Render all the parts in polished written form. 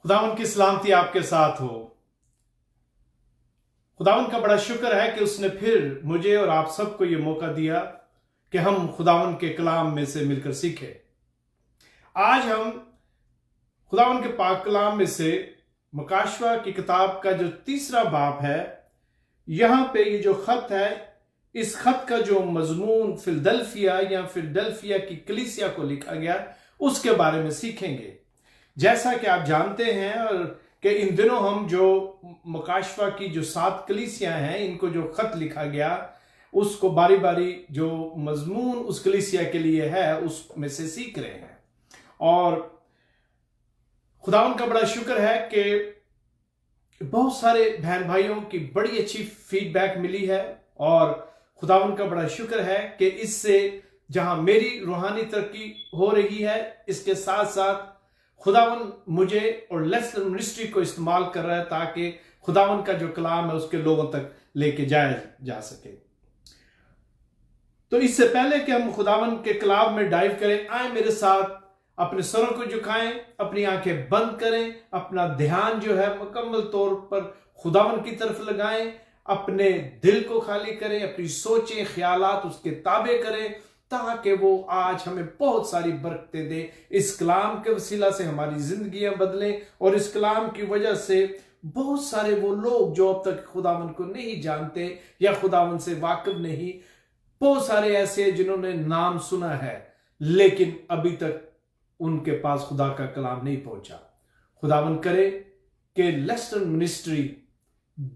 खुदावन की सलामती आपके साथ हो। खुदावन का बड़ा शुक्र है कि उसने फिर मुझे और आप सबको ये मौका दिया कि हम खुदावन के कलाम में से मिलकर सीखें। आज हम खुदावन के पाक कलाम में से मकाशवा की किताब का जो तीसरा बाब है, यहां पे ये जो खत है, इस खत का जो मजमून फिलडेल्फिया की कलीसिया को लिखा गया, उसके बारे में सीखेंगे। जैसा कि आप जानते हैं और कि इन दिनों हम जो मकाशवा की जो 7 कलीसियां हैं, इनको जो खत लिखा गया, उसको बारी बारी जो मजमून उस कलीसिया के लिए है उसमें से सीख रहे हैं। और खुदावन का बड़ा शुक्र है कि बहुत सारे बहन भाइयों की बड़ी अच्छी फीडबैक मिली है। और खुदावन का बड़ा शुक्र है कि इससे जहां मेरी रूहानी तरक्की हो रही है, इसके साथ साथ खुदावन मुझे और लेसन मिनिस्ट्री को इस्तेमाल कर रहा है ताकि खुदावन का जो कलाम है उसके लोगों तक लेके जाया जा सके। तो इससे पहले कि हम खुदावन के कलाम में डाइव करें, आए मेरे साथ अपने सरों को झुकाएं, अपनी आंखें बंद करें, अपना ध्यान जो है मुकम्मल तौर पर खुदावन की तरफ लगाएं, अपने दिल को खाली करें, अपनी सोचें ख्यालात उसके ताबे करें, ताकि वो आज हमें बहुत सारी बरकतें दे। इस कलाम के वसीला से हमारी जिंदगियां बदलें और इस कलाम की वजह से बहुत सारे वो लोग जो अब तक खुदावन को नहीं जानते या खुदावन से वाकिफ नहीं, बहुत सारे ऐसे जिन्होंने नाम सुना है लेकिन अभी तक उनके पास खुदा का कलाम नहीं पहुंचा। खुदावन करे कि लेसन मिनिस्ट्री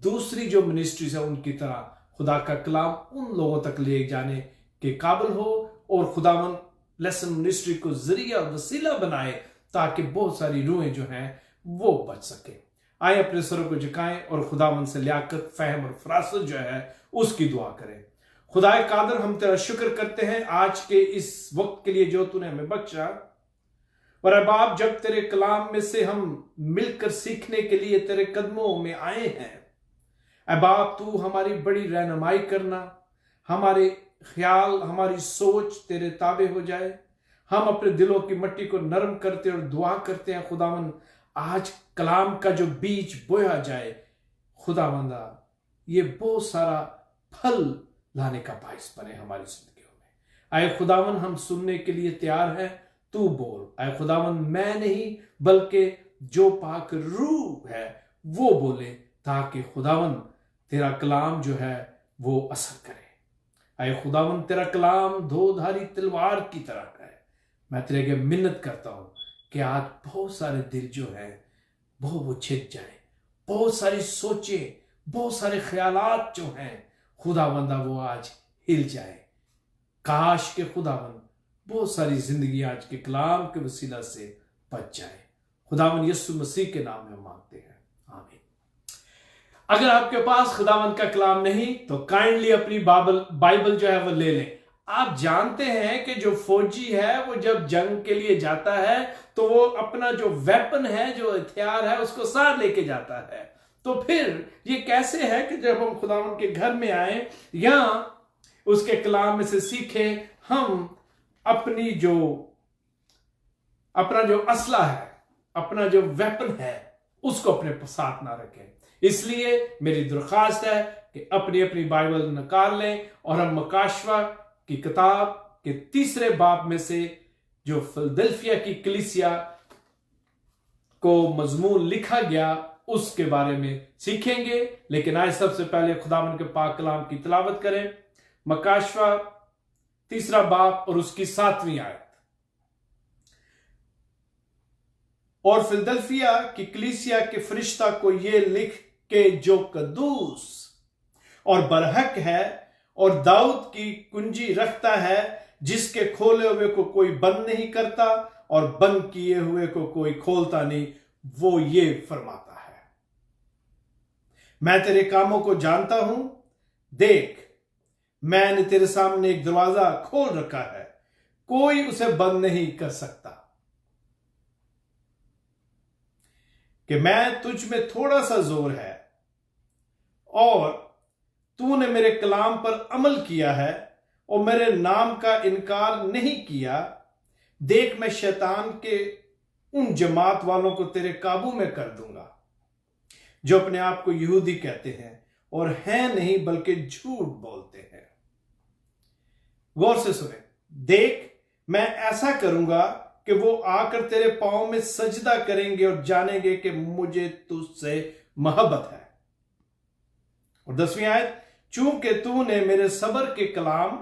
दूसरी जो मिनिस्ट्रीज है उनकी तरह खुदा का कलाम उन लोगों तक ले जाने के काबिल हो और खुदावन लेसन मिनिस्ट्री को जरिया वसीला बनाए ताकि बहुत सारी रूहें जो हैं वो बच सके। आए अपने सरों को झुकाएं और खुदावन से लियाकत, फहम और फरासत जो है उसकी दुआ करें। खुदाए कादर, हम तेरा शुक्र करते हैं आज के इस वक्त के लिए जो तूने हमें बख्शा। और अब आप जब तेरे कलाम में से हम मिलकर सीखने के लिए तेरे कदमों में आए हैं, अब आप तू हमारी बड़ी रहनुमाई करना, हमारे ख्याल, हमारी सोच तेरे ताबे हो जाए। हम अपने दिलों की मिट्टी को नरम करते और दुआ करते हैं खुदावन, आज कलाम का जो बीज बोया जाए खुदावंदा, ये बहुत सारा फल लाने का बाइस बने हमारी जिंदगियों में। आए खुदावन, हम सुनने के लिए तैयार हैं, तू बोल। आए खुदावन, मैं नहीं बल्कि जो पाक रूह है वो बोले, ताकि खुदावन तेरा कलाम जो है वो असर करे। आए खुदावन, तेरा कलाम धोधारी तलवार की तरह है। मैं तेरे के मिन्नत करता हूं कि आज बहुत सारे दिल जो है वो छिद जाए, बहुत सारी सोचें, बहुत सारे ख्यालात जो हैं खुदावंदा वो आज हिल जाए। काश के खुदावन बहुत सारी जिंदगी आज के कलाम के वसीला से बच जाए। खुदावन यीशु मसीह के नाम में मांगते हैं, आमीन। अगर आपके पास खुदावन का कलाम नहीं तो काइंडली अपनी बाइबल जो है वो ले लें। आप जानते हैं कि जो फौजी है वो जब जंग के लिए जाता है तो वो अपना जो वेपन है, जो हथियार है, उसको साथ लेके जाता है। तो फिर ये कैसे है कि जब हम खुदावन के घर में आए या उसके कलाम में से सीखें, हम अपना जो असला है, अपना जो वेपन है, उसको अपने साथ ना रखें। इसलिए मेरी दरख्वास्त है कि अपनी अपनी बाइबल निकाल लें और हम मकाशवा की किताब के तीसरे बाब में से जो फिलडेल्फिया की कलीसिया को मजमून लिखा गया उसके बारे में सीखेंगे। लेकिन आज सबसे पहले खुदावन के पाक कलाम की तिलावत करें। मकाशवा तीसरा बाब और उसकी 7वीं आयत। और फिलडेल्फिया की कलीसिया के फरिश्ता को यह लिख के जो कदूस और बरहक है और दाऊद की कुंजी रखता है, जिसके खोले हुए को कोई बंद नहीं करता और बंद किए हुए को कोई खोलता नहीं, वो ये फरमाता है, मैं तेरे कामों को जानता हूं, देख मैंने तेरे सामने एक दरवाजा खोल रखा है, कोई उसे बंद नहीं कर सकता। कि मैं तुझ में थोड़ा सा जोर है और तूने मेरे कलाम पर अमल किया है और मेरे नाम का इनकार नहीं किया। देख मैं शैतान के उन जमात वालों को तेरे काबू में कर दूंगा जो अपने आप को यहूदी कहते हैं और हैं नहीं बल्कि झूठ बोलते हैं। गौर से सुने, देख मैं ऐसा करूंगा कि वो आकर तेरे पांव में सजदा करेंगे और जानेंगे कि मुझे तुझसे मोहब्बत है। और 10वीं आयत, चूंकि तूने मेरे सब्र के कलाम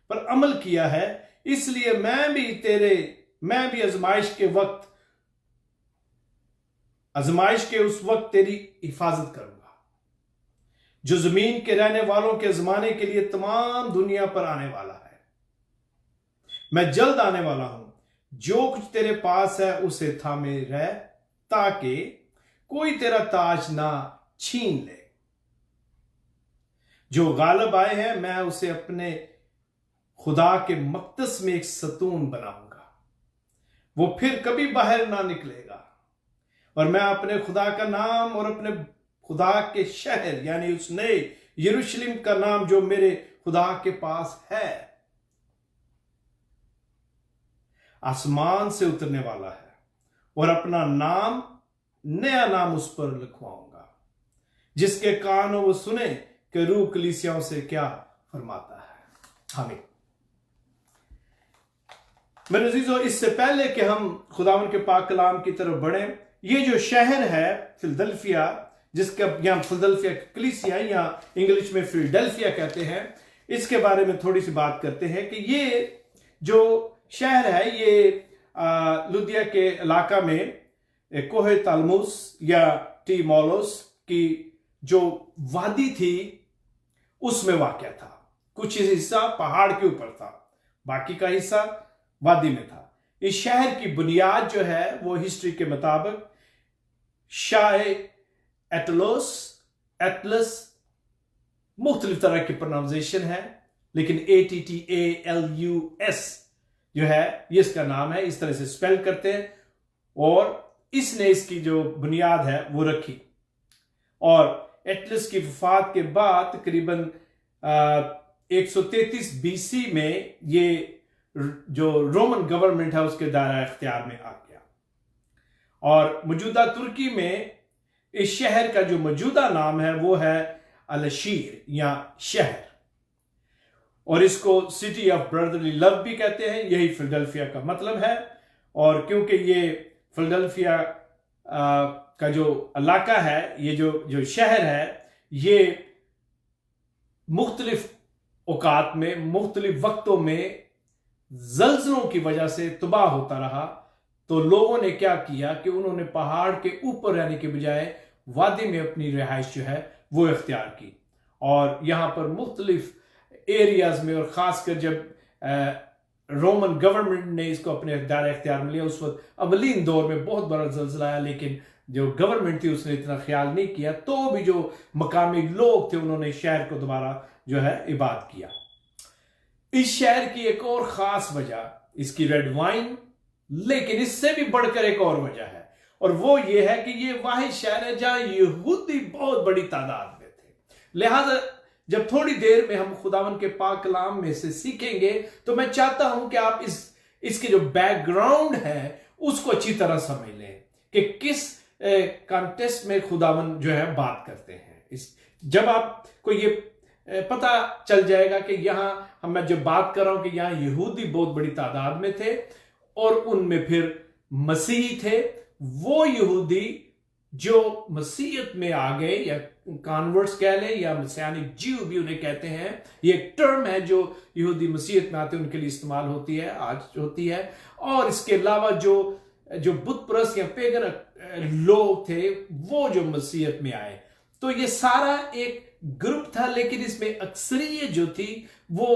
पर अमल किया है इसलिए मैं भी आजमाइश के उस वक्त तेरी हिफाजत करूंगा जो जमीन के रहने वालों के आजमाने के लिए तमाम दुनिया पर आने वाला है। मैं जल्द आने वाला हूं, जो कुछ तेरे पास है उसे थामे रह ताकि कोई तेरा ताज ना छीन ले। जो गालिब आए हैं मैं उसे अपने खुदा के मकदस में एक सतून बनाऊंगा, वो फिर कभी बाहर ना निकलेगा। और मैं अपने खुदा का नाम और अपने खुदा के शहर यानी उस नए यरूशलेम का नाम जो मेरे खुदा के पास है आसमान से उतरने वाला है और अपना नाम, नया नाम उस पर लिखवाऊंगा। जिसके कान हो वो सुने कि रूह कलीसियाओं से क्या फरमाता है। आमीन। मेरे अजीजों, इससे पहले कि हम खुदावन के पाक कलाम की तरफ बढ़ें, ये जो शहर है फिलडेल्फिया, जिसका यहां फिलडेल्फिया कलीसिया या इंग्लिश में फिलडेल्फिया कहते हैं, इसके बारे में थोड़ी सी बात करते हैं कि ये जो शहर है ये लुदिया के इलाका में कोहे तालमुस या टी मोलोस की जो वादी थी उसमें वाक़या था। कुछ हिस्सा पहाड़ के ऊपर था, बाकी का हिस्सा वादी में था। इस शहर की बुनियाद जो है वो हिस्ट्री के मुताबिक शाह एटलस मुख्तलिफ तरह की प्रोनाउंसिएशन है, लेकिन ATTALUS जो है ये इसका नाम है, इस तरह से स्पेल करते हैं। और इसने इसकी जो बुनियाद है वो रखी। और एटलस की वफात के बाद तकरीबन 133 BC में ये जो रोमन गवर्नमेंट है उसके दायरा इख्तियार में आ गया। और मौजूदा तुर्की में इस शहर का जो मौजूदा नाम है वो है अलशीर या शहर, और इसको सिटी ऑफ ब्रदरली लव भी कहते हैं। यही फिलडेल्फिया का मतलब है। और क्योंकि ये फिलडेल्फिया का जो इलाका है, ये जो शहर है, ये मुख्तलिफ औकात में मुख्तलिफ वक्तों में जल्जलों की वजह से तबाह होता रहा, तो लोगों ने क्या किया कि उन्होंने पहाड़ के ऊपर रहने के बजाय वादी में अपनी रिहाइश जो है वो इख्तियार की। और यहां पर मुख्तलिफ एरियाज में, और खासकर जब रोमन गवर्नमेंट ने इसको अपने दायरा इख्तियार में लिया, उस वक्त अवलीन दौर में बहुत बड़ा जल्जला आया, लेकिन जो गवर्नमेंट थी उसने इतना ख्याल नहीं किया। तो भी जो मकामी लोग थे उन्होंने शहर को दोबारा जो है इबाद किया। इस शहर की एक और खास वजह इसकी रेड वाइन, लेकिन इससे भी बढ़कर एक और वजह है, और वो ये है कि ये वाहिद शहर है जहां यहूदी बहुत बड़ी तादाद में थे। लिहाजा जब थोड़ी देर में हम खुदावन के पाक कलाम में से सीखेंगे तो मैं चाहता हूं कि आप इसके जो बैकग्राउंड है उसको अच्छी तरह समझ लें कि किस कॉन्टेक्स्ट में खुदावन जो है बात करते हैं। जब आपको ये पता चल जाएगा कि यहां मैं जब बात कर रहा हूं कि यहां यहूदी बहुत बड़ी तादाद में थे और उनमें फिर मसीही थे, वो यहूदी जो मसीहत में आ गए या कॉन्वर्ट्स कह लें या मसीहानिक जीव भी उन्हें कहते हैं। ये एक टर्म है जो यहूदी मसीहत में आते हैं उनके लिए इस्तेमाल होती है, आज होती है। और इसके अलावा जो बुत परस्त या पेगन लोग थे वो जो मसीहत में आए, तो ये सारा एक ग्रुप था, लेकिन इसमें अक्सरियत जो थी वो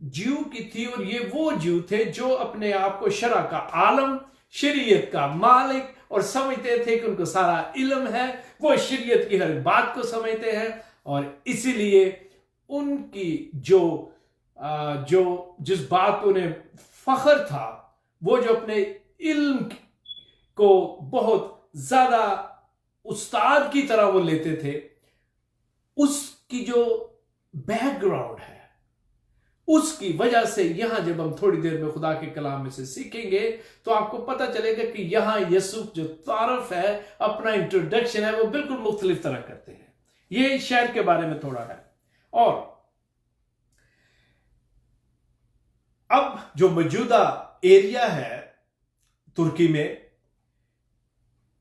जीव की थी। और ये वो जीव थे जो अपने आप को शरा का आलम, शरीयत का मालिक और समझते थे कि उनको सारा इल्म है, वो शरीयत की हर बात को समझते हैं। और इसीलिए उनकी जिस बात को उन्हें फख्र था, वो जो अपने इल्म को बहुत ज्यादा उस्ताद की तरह वो लेते थे, उसकी जो बैकग्राउंड है उसकी वजह से यहां जब हम थोड़ी देर में खुदा के कलाम में से सीखेंगे तो आपको पता चलेगा कि यहां यसू जो तारफ है, अपना इंट्रोडक्शन है, वो बिल्कुल मुख्तलिफ तरह करते हैं। ये शहर के बारे में थोड़ा है। और अब जो मौजूदा एरिया है तुर्की में,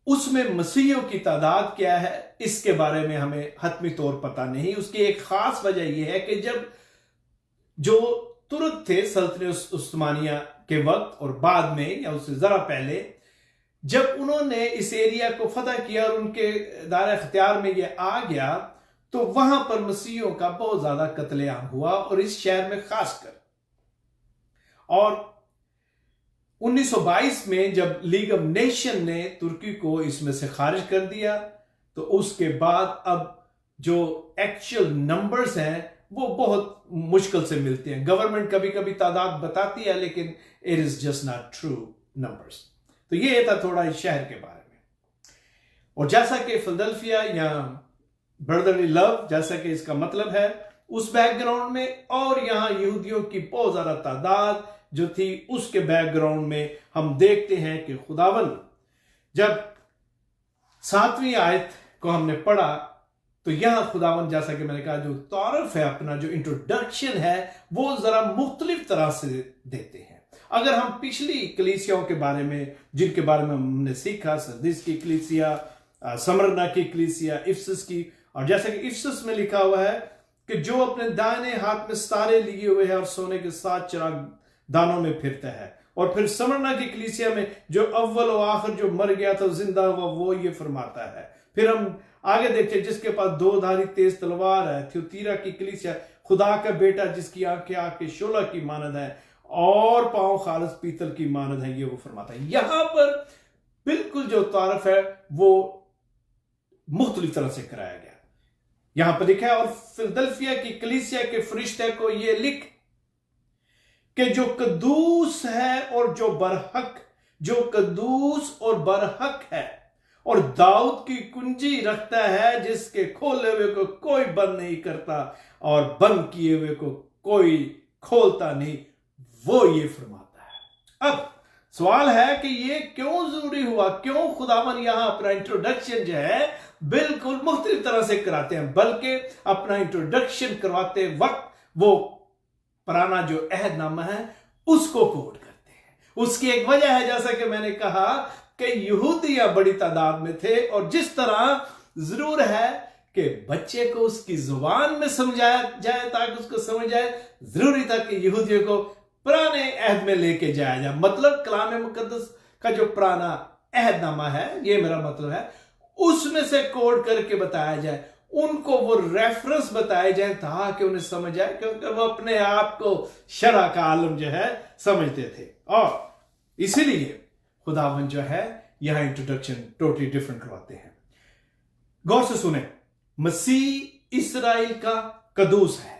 उसमें मसीहियों की तादाद क्या है इसके बारे में हमें हतमी तौर पता नहीं। उसकी एक खास वजह यह है कि जब जो तुर्क थे सल्तनत उस्मानिया के वक्त और बाद में या उससे जरा पहले, जब उन्होंने इस एरिया को फतह किया और उनके दायरे इख्तियार में यह आ गया, तो वहां पर मसीहियों का बहुत ज्यादा कत्लेआम हुआ, और इस शहर में खासकर। और 1922 में जब लीग ऑफ नेशन ने तुर्की को इसमें से खारिज कर दिया, तो उसके बाद अब जो एक्चुअल नंबर्स हैं वो बहुत मुश्किल से मिलते हैं। गवर्नमेंट कभी कभी तादाद बताती है, लेकिन it is just not true numbers. तो ये था थोड़ा इस शहर के बारे में। और जैसा कि फिलडेल्फिया या ब्रदरली लव, जैसा कि इसका मतलब है, उस बैकग्राउंड में, और यहां यहूदियों की बहुत ज्यादा तादाद जो थी, उसके बैकग्राउंड में हम देखते हैं कि खुदावन जब 7वीं आयत को हमने पढ़ा, तो यहां खुदावन, जैसा कि मैंने कहा, जो तारफ है, अपना जो इंट्रोडक्शन है, वो जरा मुख्तलिफ तरह से देते हैं। अगर हम पिछली कलीसियाओं के बारे में, जिनके बारे में हमने सीखा, सरदीस की कलीसिया, समरना की कलीसिया, इफसस की, और जैसा कि इफसस में लिखा हुआ है कि जो अपने दाहिने हाथ में सितारे लिए हुए है और सोने के 7 चिराग दानों में फिरता है। और फिर समरना की कलीसिया में जो अव्वल और आखिर जो मर गया था जिंदा हुआ, वो ये फरमाता है। फिर हम आगे देखते, जिसके पास 2 धारी तेज तलवार है। थ्योतीरा की कलीसिया, खुदा का बेटा जिसकी आंखें आग के शोला की मानद है और पांव खालिस पीतल की मानद है, ये वो फरमाता है। यहां पर बिल्कुल जो तारफ है वो मुख्तलिफ तरह से कराया गया। यहां पर लिखा है, और फिलडेल्फिया की कलीसिया के फरिश्ते को ये लिख कि जो कदूस है और जो बरहक, जो कदूस और बरहक है और दाऊद की कुंजी रखता है, जिसके खोले हुए को कोई बंद नहीं करता और बंद किए हुए को कोई खोलता नहीं, वो ये फरमाता है। अब सवाल है कि ये क्यों जरूरी हुआ, क्यों खुदावन यहां अपना इंट्रोडक्शन जो है बिल्कुल मुख्तलिफ तरह से कराते हैं, बल्कि अपना इंट्रोडक्शन करवाते वक्त वो पुराना जो अहदनामा है उसको कोट करते हैं। उसकी एक वजह है, जैसा कि मैंने कहा, कि यहूदियां बड़ी तादाद में थे, और जिस तरह जरूर है कि बच्चे को उसकी जुबान में समझाया जाए ताकि उसको समझ आए, जरूरी था कि यहूदियों को पुराने अहद में लेके जाया जाए। मतलब कलाम मुकद्दस का जो पुराना अहदनामा है, ये मेरा मतलब है, उसमें से कोड करके बताया जाए, उनको वो रेफरेंस बताए जाए ताकि उन्हें समझ आए, क्योंकि वो अपने आप को शरा का आलम जो है समझते थे। और इसीलिए खुदावन जो है यहां इंट्रोडक्शन टोटली डिफरेंट करवाते हैं। गौर से सुने, मसीह इस्राएल का कदूस है।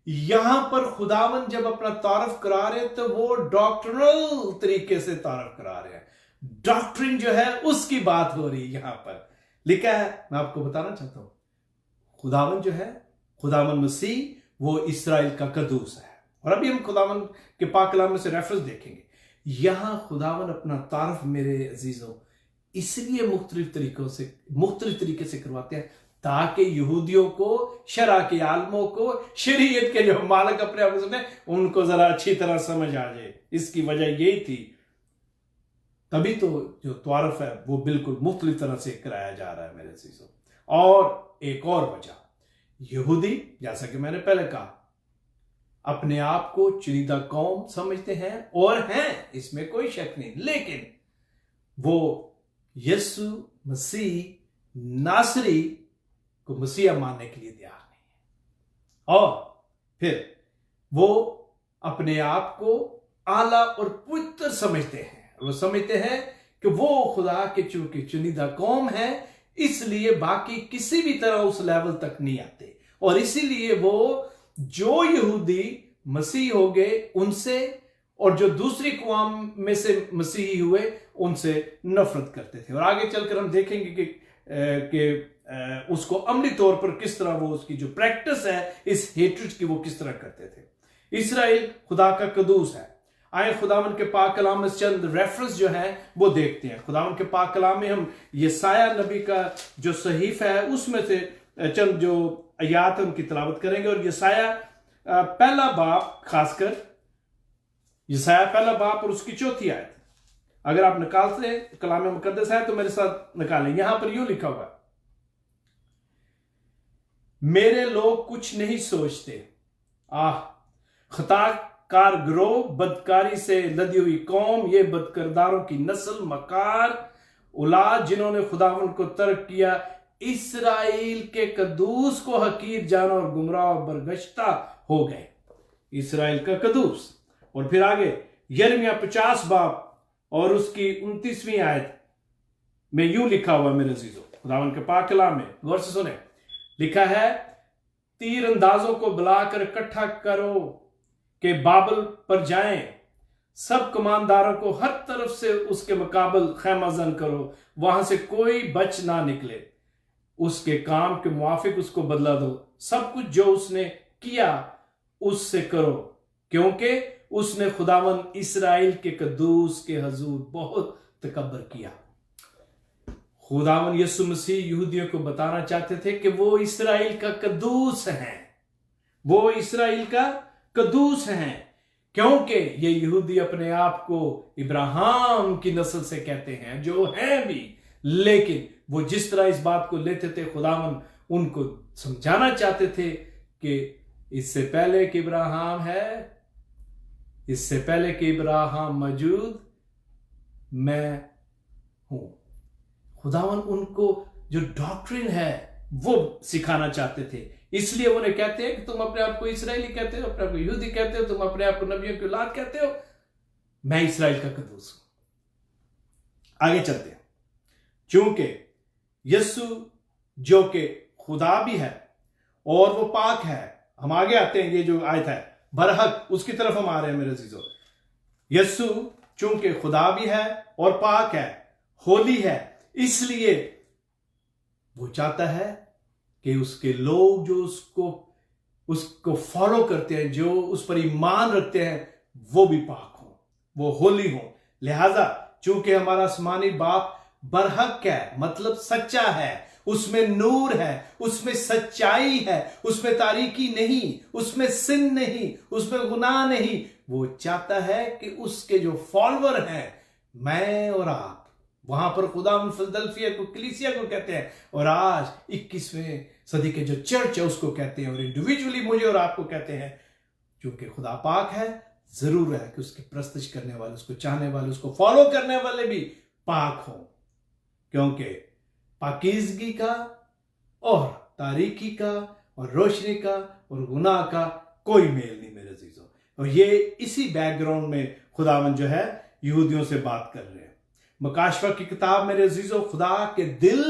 यहां पर खुदावन जब अपना तारफ करा रहे तो वो डॉक्ट्रिनल तरीके से तारफ करा रहे हैं। डॉक्ट्रिन जो है उसकी बात हो रही है। यहां पर लिखा है, मैं आपको बताना चाहता हूं, खुदावन जो है, खुदावन मसीह, वो इस्राएल का कदूस है। और अभी हम खुदावन के पाक कलाम में से रेफरेंस देखेंगे। यहां खुदावन अपना तारफ, मेरे अजीजों, इसलिए मुख्तलिफ तरीके से करवाते हैं ताकि यहूदियों को, शरा के आलमों को, शरीयत के जो मालिक अपने आप में, उनको जरा अच्छी तरह समझ आ जाए। इसकी वजह यही थी, तभी तो जो तारफ है वो बिल्कुल मुख्तलिफ तरह से कराया जा रहा है मेरे अजीजों। और एक और वजह, यहूदी, जैसा कि मैंने पहले कहा, अपने आप को चुनिंदा कौम समझते हैं और हैं, इसमें कोई शक नहीं, लेकिन वो यीशु मसीह नासरी को मसीहा मानने के लिए तैयार नहीं है। और फिर वो अपने आप को आला और पवित्र समझते हैं। वो समझते हैं कि वो खुदा के चूंकि चुनिंदा कौम है, इसलिए बाकी किसी भी तरह उस लेवल तक नहीं आते, और इसीलिए वो जो यहूदी मसीह हो गए उनसे, और जो दूसरी कौम में से मसीही हुए उनसे नफरत करते थे। और आगे चलकर हम देखेंगे कि उसको अमली तौर पर किस तरह वो, उसकी जो प्रैक्टिस है इस हेट्रेड की, वो किस तरह करते थे। इसराइल खुदा का कदूस है। आए खुदावन के पाक कलाम में चंद रेफरेंस जो है वो देखते हैं। खुदावन के पाक कलाम में हम यशायाह नबी का जो सहीफा है उसमें से चंद जो आयात है उनकी तिलावत करेंगे। और यशायाह पहला बाब, खासकर यशायाह पहला बाब और उसकी चौथी आयत, अगर आप निकालते हैं कलाम मुकद्दस है तो मेरे साथ निकालें। यहां पर यूं लिखा हुआ, मेरे लोग कुछ नहीं सोचते, आह खताकार गिरोह, बदकारी से लदी हुई कौम, ये बदकिरदारों की नस्ल, मकार औलाद जिन्होंने खुदावन को तर्क किया, इसराइल के कदूस को हकीर जाना और गुमराह और बरगश्ता हो गए। इसराइल का कदूस। और फिर आगे यिर्मयाह 50 बाब और उसकी 29वीं आयत में यूं लिखा हुआ, मेरे अजीजों, खुदावन के पाक कलाम में गौर से सुने, लिखा है, तीर अंदाजों को बुलाकर इकट्ठा करो कि बाबल पर जाएं, सब कमानदारों को हर तरफ से उसके मुकाबल खैमाजन करो, वहां से कोई बच ना निकले, उसके काम के मुआफिक उसको बदला दो, सब कुछ जो उसने किया उससे करो, क्योंकि उसने खुदावन इसराइल के कदूस के हजूर बहुत तकब्बर किया। खुदावन यीशु मसीह यहूदियों को बताना चाहते थे कि वो इसराइल का कदूस हैं, वो इसराइल का कदूस हैं, क्योंकि ये यहूदी अपने आप को इब्राहिम की नस्ल से कहते हैं, जो हैं भी, लेकिन वो जिस तरह इस बात को लेते थे, खुदावन उनको समझाना चाहते थे कि इससे पहले कि इब्राहिम है, इससे पहले कि इब्राहिम मौजूद, मैं हूं। खुदावन उनको जो डॉक्ट्रिन है वो सिखाना चाहते थे, इसलिए उन्हें कहते हैं कि तुम अपने आप को इसराइली कहते हो, अपने आप को यहूदी कहते हो, तुम अपने आप को नबियों की औलाद कहते हो, मैं इसराइल का कदूस हूं। आगे चलते हैं। चूंकि यीशु जो कि खुदा भी है और वो पाक है, हम आगे आते हैं, ये जो आयत है बरहक, उसकी तरफ हम आ रहे हैं मेरे अजीजों। यीशु चूंकि खुदा भी है और पाक है, होली है, इसलिए वो चाहता है कि उसके लोग जो उसको फॉलो करते हैं, जो उस पर ईमान रखते हैं, वो भी पाक हों, वो होली हों। लिहाजा चूंकि हमारा आसमानी बाप बरहक है, मतलब सच्चा है, उसमें नूर है, उसमें सच्चाई है, उसमें तारीकी नहीं, उसमें सिन नहीं, उसमें गुनाह नहीं, वो चाहता है कि उसके जो फॉलोअर हैं, मैं और आप, वहां पर खुदा फिलदल्फिया को, कलीसिया को कहते हैं, और आज 21वें सदी के जो चर्च है उसको कहते हैं, और इंडिविजुअली मुझे और आपको कहते हैं। क्योंकि खुदा पाक है, जरूर है कि उसकी प्रस्तुत करने वाले, उसको चाहने वाले, उसको फॉलो करने वाले भी पाक हों, क्योंकि पाकीज़गी का और तारीकी का और रोशनी का और गुनाह का कोई मेल नहीं मेरे अजीजों। और ये इसी बैकग्राउंड में खुदावन जो है यहूदियों से बात कर रहे हैं। मकाशवा की किताब मेरे अजीजों खुदा के दिल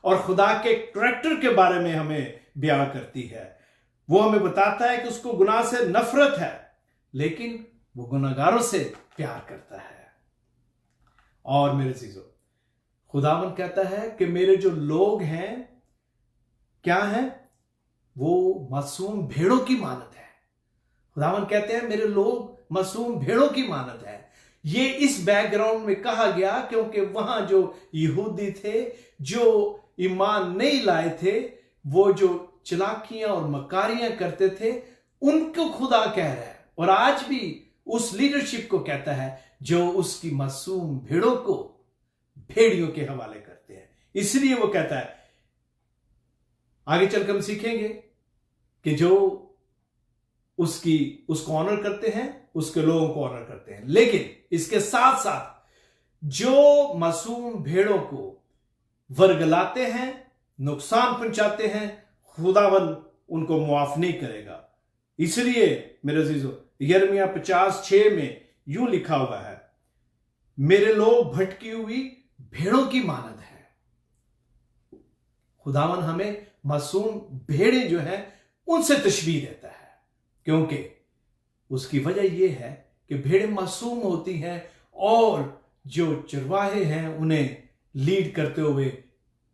और खुदा के करैक्टर के बारे में हमें बयान करती है। वो हमें बताता है कि उसको गुनाह से नफरत है, लेकिन वो गुनाहगारों से प्यार करता है। और मेरे अजीजों, खुदावन कहता है कि मेरे जो लोग हैं क्या हैं, वो मासूम भेड़ों की मानद है। खुदावन कहते हैं मेरे लोग मासूम भेड़ों की मानद है। ये इस बैकग्राउंड में कहा गया क्योंकि वहां जो यहूदी थे, जो ईमान नहीं लाए थे, वो जो चलाकियां और मकारियां करते थे, उनको खुदा कह रहा है। और आज भी उस लीडरशिप को कहता है जो उसकी मासूम भेड़ों को भेड़ियों के हवाले करते हैं। इसलिए वो कहता है, आगे चलकर हम सीखेंगे कि जो उसको ऑनर करते हैं, उसके लोगों को ऑनर करते हैं, लेकिन इसके साथ साथ जो मासूम भेड़ों को वर्गलाते हैं, नुकसान पहुंचाते हैं, खुदावन उनको मुआफ नहीं करेगा। इसलिए मेरे अजीजों, यिर्मयाह 50:6 में यूं लिखा हुआ है, मेरे लोग भटकी हुई भेड़ों की मानद है। खुदावन हमें मासूम भेड़ें जो हैं उनसे तशबीह देता है, क्योंकि उसकी वजह यह है कि भेड़ें मासूम होती हैं और जो चरवाहे हैं उन्हें लीड करते हुए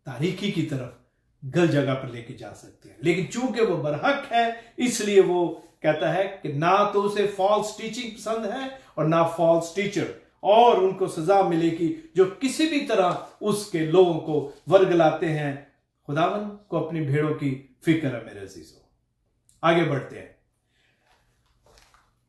तारीकी की तरफ गलत जगह पर लेके जा सकते हैं। लेकिन चूंकि वो बरहक है, इसलिए वो कहता है कि ना तो उसे फॉल्स टीचिंग पसंद है और ना फॉल्स टीचर, और उनको सजा मिलेगी जो किसी भी तरह उसके लोगों को वर्गलाते हैं। खुदावन को अपनी भेड़ों की फिक्र है मेरे अजीजों। आगे बढ़ते हैं।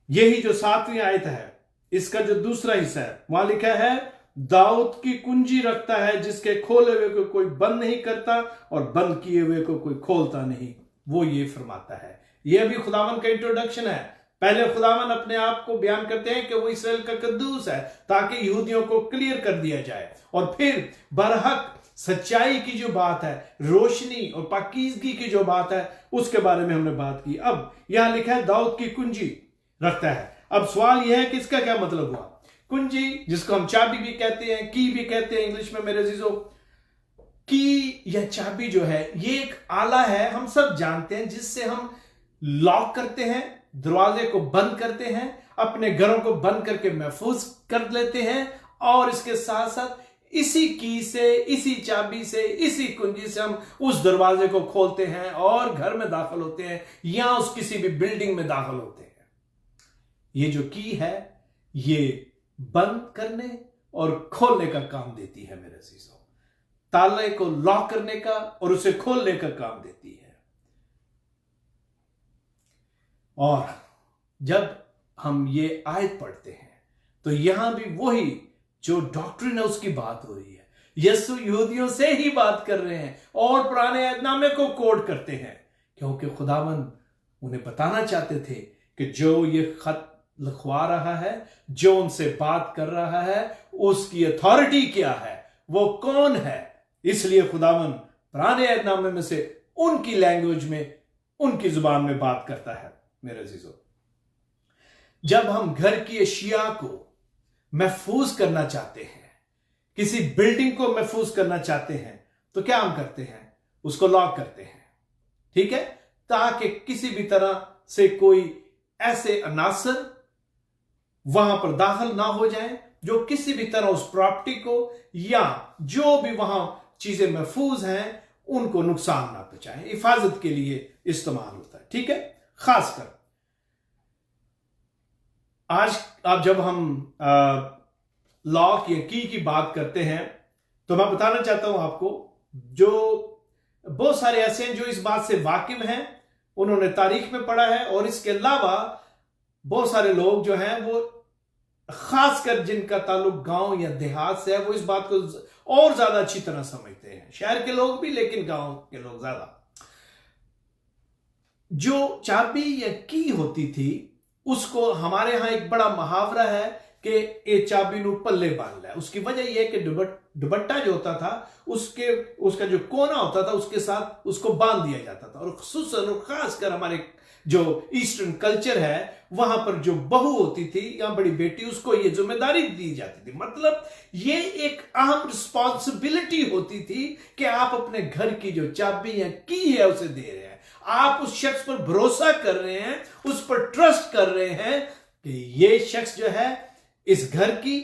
यही जो 7वीं आयत है, इसका जो दूसरा हिस्सा है, वहां लिखा है दाऊद की कुंजी रखता है, जिसके खोले हुए को कोई बंद नहीं करता और बंद किए हुए को कोई खोलता नहीं। वो ये फरमाता है। ये भी खुदावन का इंट्रोडक्शन है। पहले खुदावन अपने आप को बयान करते हैं कि वो इसराइल का कद्दूस है, ताकि यहूदियों को क्लियर कर दिया जाए। और फिर बरहक सच्चाई की जो बात है, रोशनी और पाकीज़गी की जो बात है, उसके बारे में हमने बात की। अब यहां लिखा है दाऊद की कुंजी रखता है। अब सवाल यह है कि इसका क्या मतलब हुआ। कुंजी, जिसको हम चाबी भी कहते हैं, की भी कहते हैं इंग्लिश में मेरे अजीजों। की या चाबी जो है, ये एक आला है, हम सब जानते हैं, जिससे हम लॉक करते हैं, दरवाजे को बंद करते हैं, अपने घरों को बंद करके महफूज कर लेते हैं। और इसके साथ साथ इसी की से, इसी चाबी से, इसी कुंजी से हम उस दरवाजे को खोलते हैं और घर में दाखिल होते हैं या उस किसी भी बिल्डिंग में दाखिल होते हैं। ये जो की है, ये बंद करने और खोलने का काम देती है मेरे अजीजों। ताले को लॉक करने का और उसे खोलने का काम देती है। और जब हम ये आयत पढ़ते हैं तो यहां भी वही जो डॉक्ट्रिन है उसकी बात हो रही है। यीशु यहूदियों से ही बात कर रहे हैं और पुराने ऐतनामे को कोट करते हैं, क्योंकि खुदावन उन्हें बताना चाहते थे कि जो ये खत लिखवा रहा है, जो उनसे बात कर रहा है, उसकी अथॉरिटी क्या है, वो कौन है। इसलिए खुदावन पुराने ऐतनामे में से उनकी लैंग्वेज में, उनकी जुबान में बात करता है मेरे अजीजों। जब हम घर की अशिया को महफूज करना चाहते हैं, किसी बिल्डिंग को महफूज करना चाहते हैं, तो क्या हम करते हैं? उसको लॉक करते हैं, ठीक है, ताकि किसी भी तरह से कोई ऐसे अनासर वहां पर दाखिल ना हो जाए जो किसी भी तरह उस प्रॉपर्टी को या जो भी वहां चीजें महफूज हैं उनको नुकसान ना पहुंचाएं। हिफाजत के लिए इस्तेमाल होता है, ठीक है। खासकर आज अब जब हम लॉक या की बात करते हैं, तो मैं बताना चाहता हूं आपको, जो बहुत सारे ऐसे हैं जो इस बात से वाकिफ हैं, उन्होंने तारीख में पढ़ा है, और इसके अलावा बहुत सारे लोग जो हैं वो खासकर जिनका ताल्लुक गांव या देहात से है, वो इस बात को और ज्यादा अच्छी तरह समझते हैं। शहर के लोग भी, लेकिन गांव के लोग ज्यादा। जो चाबी या की होती थी, उसको हमारे यहां एक बड़ा मुहावरा है कि ये चाबी नू पल्ले बांध ला। उसकी वजह यह है कि दुपट्टा जो होता था, उसका जो कोना होता था, उसके साथ उसको बांध दिया जाता था। और खुसूसन और खासकर हमारे जो ईस्टर्न कल्चर है, वहां पर जो बहू होती थी या बड़ी बेटी, उसको ये जिम्मेदारी दी जाती थी। मतलब ये एक अहम रिस्पॉन्सिबिलिटी होती थी कि आप अपने घर की जो चाबी या की है उसे दे रहे हैं। आप उस शख्स पर भरोसा कर रहे हैं, उस पर ट्रस्ट कर रहे हैं कि ये शख्स जो है इस घर की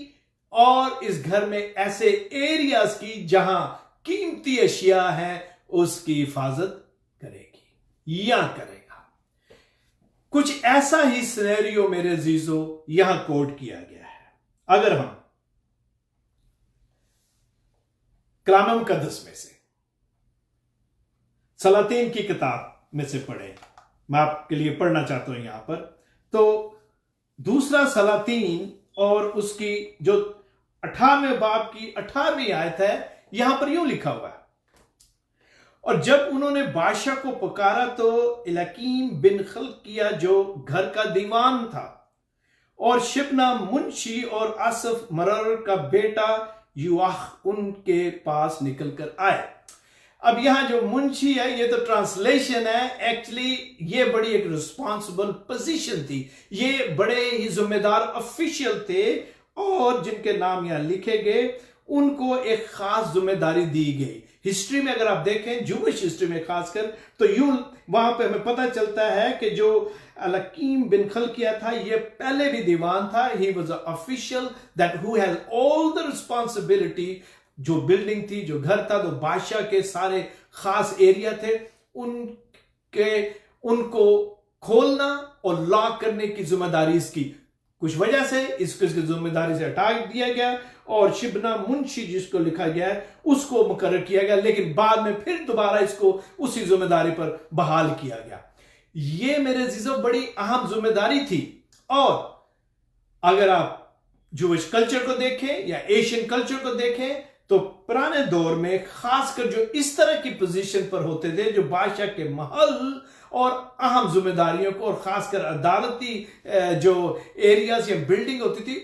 और इस घर में ऐसे एरियाज की जहां कीमती अशिया है उसकी हिफाजत करेगी या करेगा। कुछ ऐसा ही सिनेरियो मेरे अजीजों यहां कोट किया गया है। अगर हम कलाम मुकद्दस में से सलातीन की किताब में से पढ़े, मैं आपके लिए पढ़ना चाहता हूं यहां पर, तो दूसरा सलातीन और उसकी जो 18वें बाब की 18वीं आयत है, यहां पर यूं लिखा हुआ है, और जब उन्होंने बादशाह को पुकारा तो इलाकीम बिन खल्किया जो घर का दीवान था और शिबना मुंशी और आसफ मरर का बेटा युआख उनके पास निकल कर आए। अब यहां जो मुंशी है, ये तो ट्रांसलेशन है, एक्चुअली ये बड़ी एक रिस्पॉन्सिबल पोजीशन थी। ये बड़े ही जिम्मेदार ऑफिशियल थे और जिनके नाम यहां लिखे गए, उनको एक खास जिम्मेदारी दी गई। हिस्ट्री में अगर आप देखें, जूविश हिस्ट्री में खासकर, तो यूं वहां पे हमें पता चलता है कि जो अलकीम बिन खल्किया था, ये पहले भी दीवान था। He was a official that who has all the responsibility जो बिल्डिंग थी, जो घर था, तो बादशाह के सारे खास एरिया थे, उनको खोलना और लॉक करने की जिम्मेदारी इसकी। कुछ वजह से इसकी जिम्मेदारी से हटा दिया गया और शिबना मुंशी जिसको लिखा गया है उसको मुकर्रर किया गया, लेकिन बाद में फिर दोबारा इसको उसी जिम्मेदारी पर बहाल किया गया। ये मेरे अजीजों बड़ी अहम जिम्मेदारी थी। और अगर आप जूविश कल्चर को देखें या एशियन कल्चर को देखें तो पुराने दौर में खासकर जो इस तरह की पोजीशन पर होते थे, जो बादशाह के महल और अहम जिम्मेदारियों को और खासकर अदालती जो एरियाज या बिल्डिंग होती थी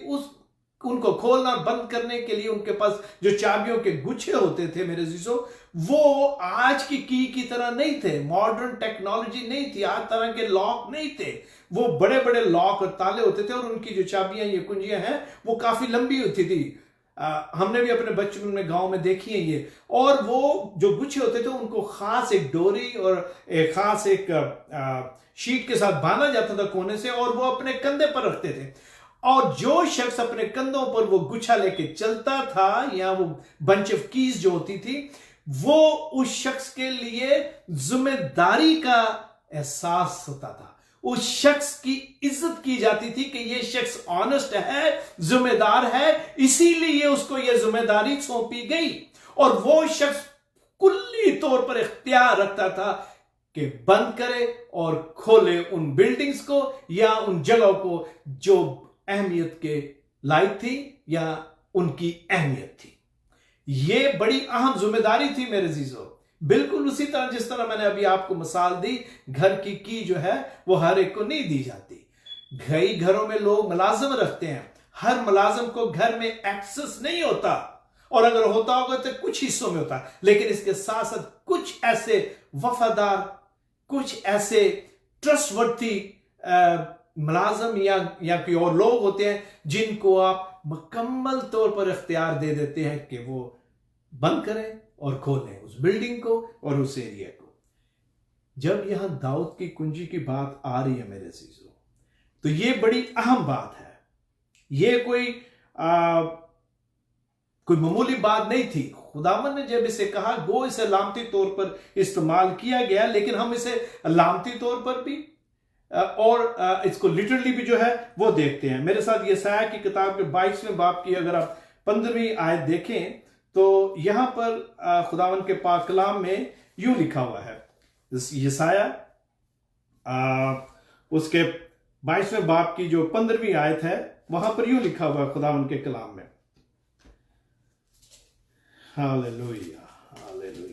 उनको खोलना बंद करने के लिए उनके पास जो चाबियों के गुच्छे होते थे मेरे अजीजों, वो आज की तरह नहीं थे। मॉडर्न टेक्नोलॉजी नहीं थी, आज तरह के लॉक नहीं थे। वो बड़े बड़े लॉक और ताले होते थे और उनकी जो चाबियां ये कुंजियां हैं वो काफी लंबी होती थी। हमने भी अपने बचपन में गांव में देखी है ये। और वो जो गुच्छे होते थे उनको खास एक डोरी और एक खास एक शीट के साथ बांधा जाता था कोने से और वो अपने कंधे पर रखते थे। और जो शख्स अपने कंधों पर वो गुच्छा लेके चलता था या वो बंच ऑफ कीज जो होती थी, वो उस शख्स के लिए जिम्मेदारी का एहसास होता था। उस शख्स की इज्जत की जाती थी कि ये शख्स ऑनेस्ट है, जिम्मेदार है, इसीलिए उसको यह जिम्मेदारी सौंपी गई। और वो शख्स कुल्ली तौर पर इख्तियार रखता था कि बंद करे और खोले उन बिल्डिंग्स को या उन जगहों को जो अहमियत के लायक थी या उनकी अहमियत थी। यह बड़ी अहम जिम्मेदारी थी मेरे अजीजों। बिल्कुल उसी तरह जिस तरह मैंने अभी आपको मिसाल दी, घर की जो है वो हर एक को नहीं दी जाती। कई घरों में लोग मुलाजिम रखते हैं, हर मुलाजिम को घर में एक्सेस नहीं होता, और अगर होता होगा तो कुछ हिस्सों में होता है। लेकिन इसके साथ साथ कुछ ऐसे वफादार, कुछ ऐसे ट्रस्टवर्थी मुलाजिम या कोई और लोग होते हैं जिनको आप मुकम्मल तौर पर इख्तियार दे देते हैं कि वो बंद करें और खोलें उस बिल्डिंग को और उस एरिया को। जब यहां दाऊद की कुंजी की बात आ रही है मेरे अजीजों, तो ये बड़ी अहम बात है। ये कोई मामूली बात नहीं थी। खुदावन ने जब इसे कहा, गो इसे लामती तौर पर इस्तेमाल किया गया, लेकिन हम इसे लामती तौर पर भी और इसको लिटरली भी जो है वो देखते हैं। मेरे साथ यसाया की किताब के 22वें बाब की अगर आप 15वीं आयत देखें तो यहां पर खुदावन के पाक कलाम में यूं लिखा हुआ है। यसाया उसके 22वें बाब की जो 15वीं आयत है वहां पर यूं लिखा हुआ है खुदावन के कलाम में। Hallelujah, hallelujah.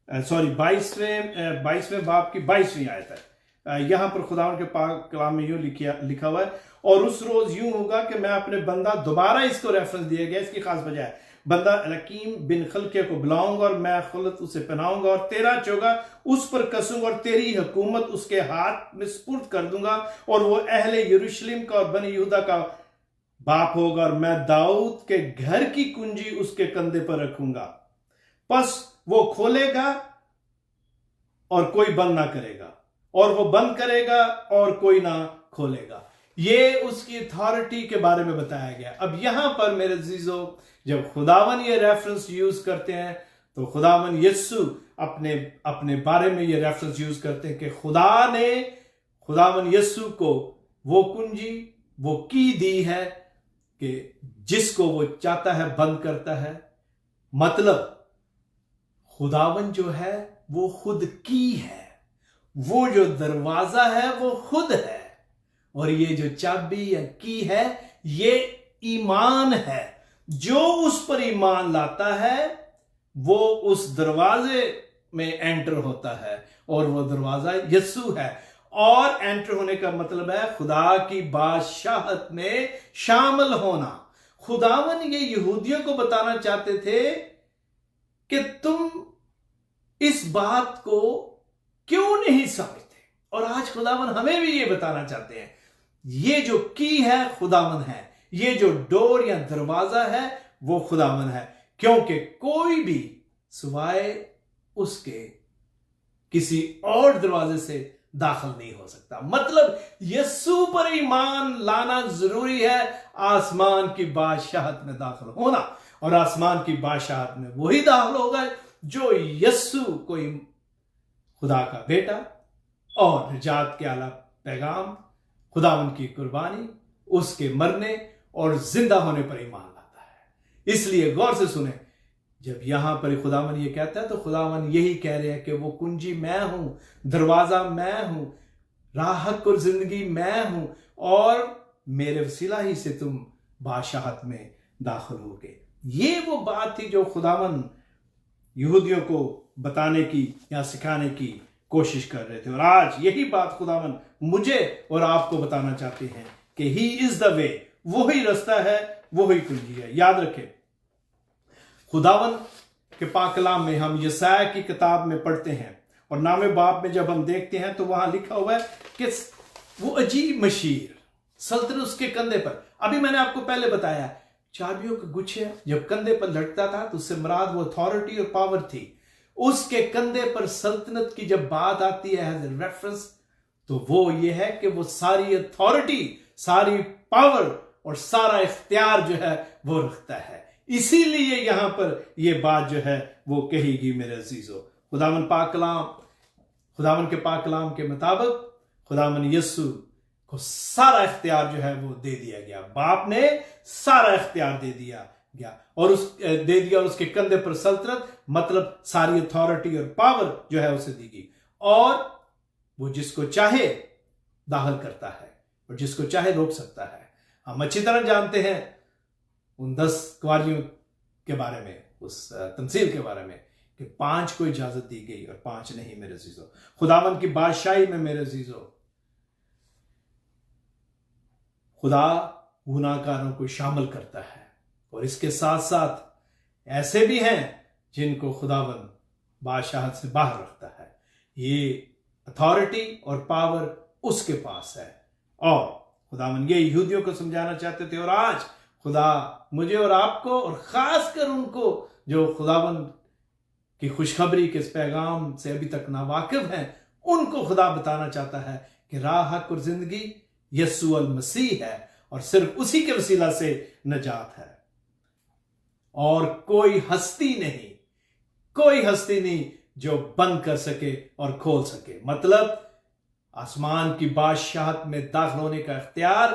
सॉरी 22वें बाब की 22वीं आयत है। यहां पर खुदावन के पाक कलाम में यूं लिखा हुआ है, और उस रोज यूं होगा कि मैं अपने बंदा, दोबारा इसको रेफरेंस दिया गया, इसकी खास वजह है, बंदा रकीम बिन खलके को बुलाऊंगा और मैं खुलत उसे पहनाऊंगा और तेरा चोगा उस पर कसूंगा और तेरी हुकूमत उसके हाथ में सुपुर्द कर दूंगा और वो अहले यरूशलेम का और बनी यहूदा का बाप होगा और मैं दाऊद के घर की कुंजी उसके कंधे पर रखूंगा। बस वो खोलेगा और कोई बंद ना करेगा, और वो बंद करेगा और कोई ना खोलेगा। ये उसकी अथॉरिटी के बारे में बताया गया। अब यहां पर मेरे अजीजों, जब खुदावन ये रेफरेंस यूज करते हैं तो खुदावन यीशु अपने बारे में ये रेफरेंस यूज करते हैं कि खुदा ने खुदावन यीशु को वो कुंजी, वो की दी है कि जिसको वो चाहता है बंद करता है। मतलब खुदावन जो है वो खुद की है, वो जो दरवाजा है वो खुद है, और ये जो चाबी या की है ये ईमान है। जो उस पर ईमान लाता है वो उस दरवाजे में एंटर होता है, और वो दरवाजा यीशु है। और एंटर होने का मतलब है खुदा की बादशाहत में शामिल होना। खुदावन ये यहूदियों को बताना चाहते थे कि तुम इस बात को क्यों नहीं समझते, और आज खुदावन हमें भी ये बताना चाहते हैं। ये जो की है खुदावन है, ये जो डोर या दरवाजा है वो खुदावन है, क्योंकि कोई भी सिवाय उसके किसी और दरवाजे से दाखिल नहीं हो सकता। मतलब यीशु पर ईमान लाना जरूरी है आसमान की बादशाहत में दाखिल होना, और आसमान की बादशाहत में वही दाखिल होगा जो यीशु कोई खुदा का बेटा और निजात के आला पैगाम, खुदावन की कुर्बानी, उसके मरने और जिंदा होने पर ईमान लाता है। इसलिए गौर से सुने, जब यहां पर खुदावन ये कहता है तो खुदावन यही कह रहे हैं कि वो कुंजी मैं हूं, दरवाजा मैं हूं, राह और जिंदगी मैं हूं, और मेरे वसीला ही से तुम बादशाहत में दाखिल होगे। ये वो बात थी जो खुदावन यहूदियों को बताने की या सिखाने की कोशिश कर रहे थे, और आज यही बात खुदावन मुझे और आपको बताना चाहते हैं कि ही इज द वे, वही रास्ता है, वही कुंजी है। याद रखें, खुदावन के पाक कलाम में हम यशायाह की किताब में पढ़ते हैं और नामे बाप में जब हम देखते हैं तो वहां लिखा हुआ है कि वो अजीब मशीर सल्तनत उसके कंधे पर। अभी मैंने आपको पहले बताया, चाबियों के गुच्छे जब कंधे पर लटकता था तो उससे मुराद वो अथॉरिटी और पावर थी। उसके कंधे पर सल्तनत की जब बात आती है एज ए रेफरेंस, तो वो ये है कि वो सारी अथॉरिटी, सारी पावर और सारा इख्तियार जो है वो रखता है। इसीलिए यहां पर यह बात जो है वो कहेगी मेरे अजीजों, खुदावन के पाक कलाम के मुताबिक खुदावन यीशु को सारा इख्तियार जो है वो दे दिया गया। बाप ने सारा इख्तियार दे दिया गया और उसके कंधे पर सल्तनत, मतलब सारी अथॉरिटी और पावर जो है उसे दी गई, और वो जिसको चाहे दाखिल करता है और जिसको चाहे रोक सकता है। हम अच्छी तरह जानते हैं उन 10 कुंवारियों के बारे में, उस तमसील के बारे में, कि 5 को इजाजत दी गई और 5 नहीं मेरे अजीजों। खुदावन की बादशाही में मेरे अजीजों, खुदा गुनाहगारों को शामिल करता है, और इसके साथ साथ ऐसे भी हैं जिनको खुदावन बादशाहत से बाहर रखता है। ये अथॉरिटी और पावर उसके पास है, और खुदावन ये यहूदियों को समझाना चाहते थे, और आज खुदा मुझे और आपको, और खासकर उनको जो खुदावन की खुशखबरी के इस पैगाम से अभी तक नावाकिफ हैं, उनको खुदा बताना चाहता है कि राह, हक और जिंदगी यीशु अल मसीह है, और सिर्फ उसी के वसीला से नजात है, और कोई हस्ती नहीं जो बंद कर सके और खोल सके। मतलब आसमान की बादशाहत में दाखिल होने का इख्तियार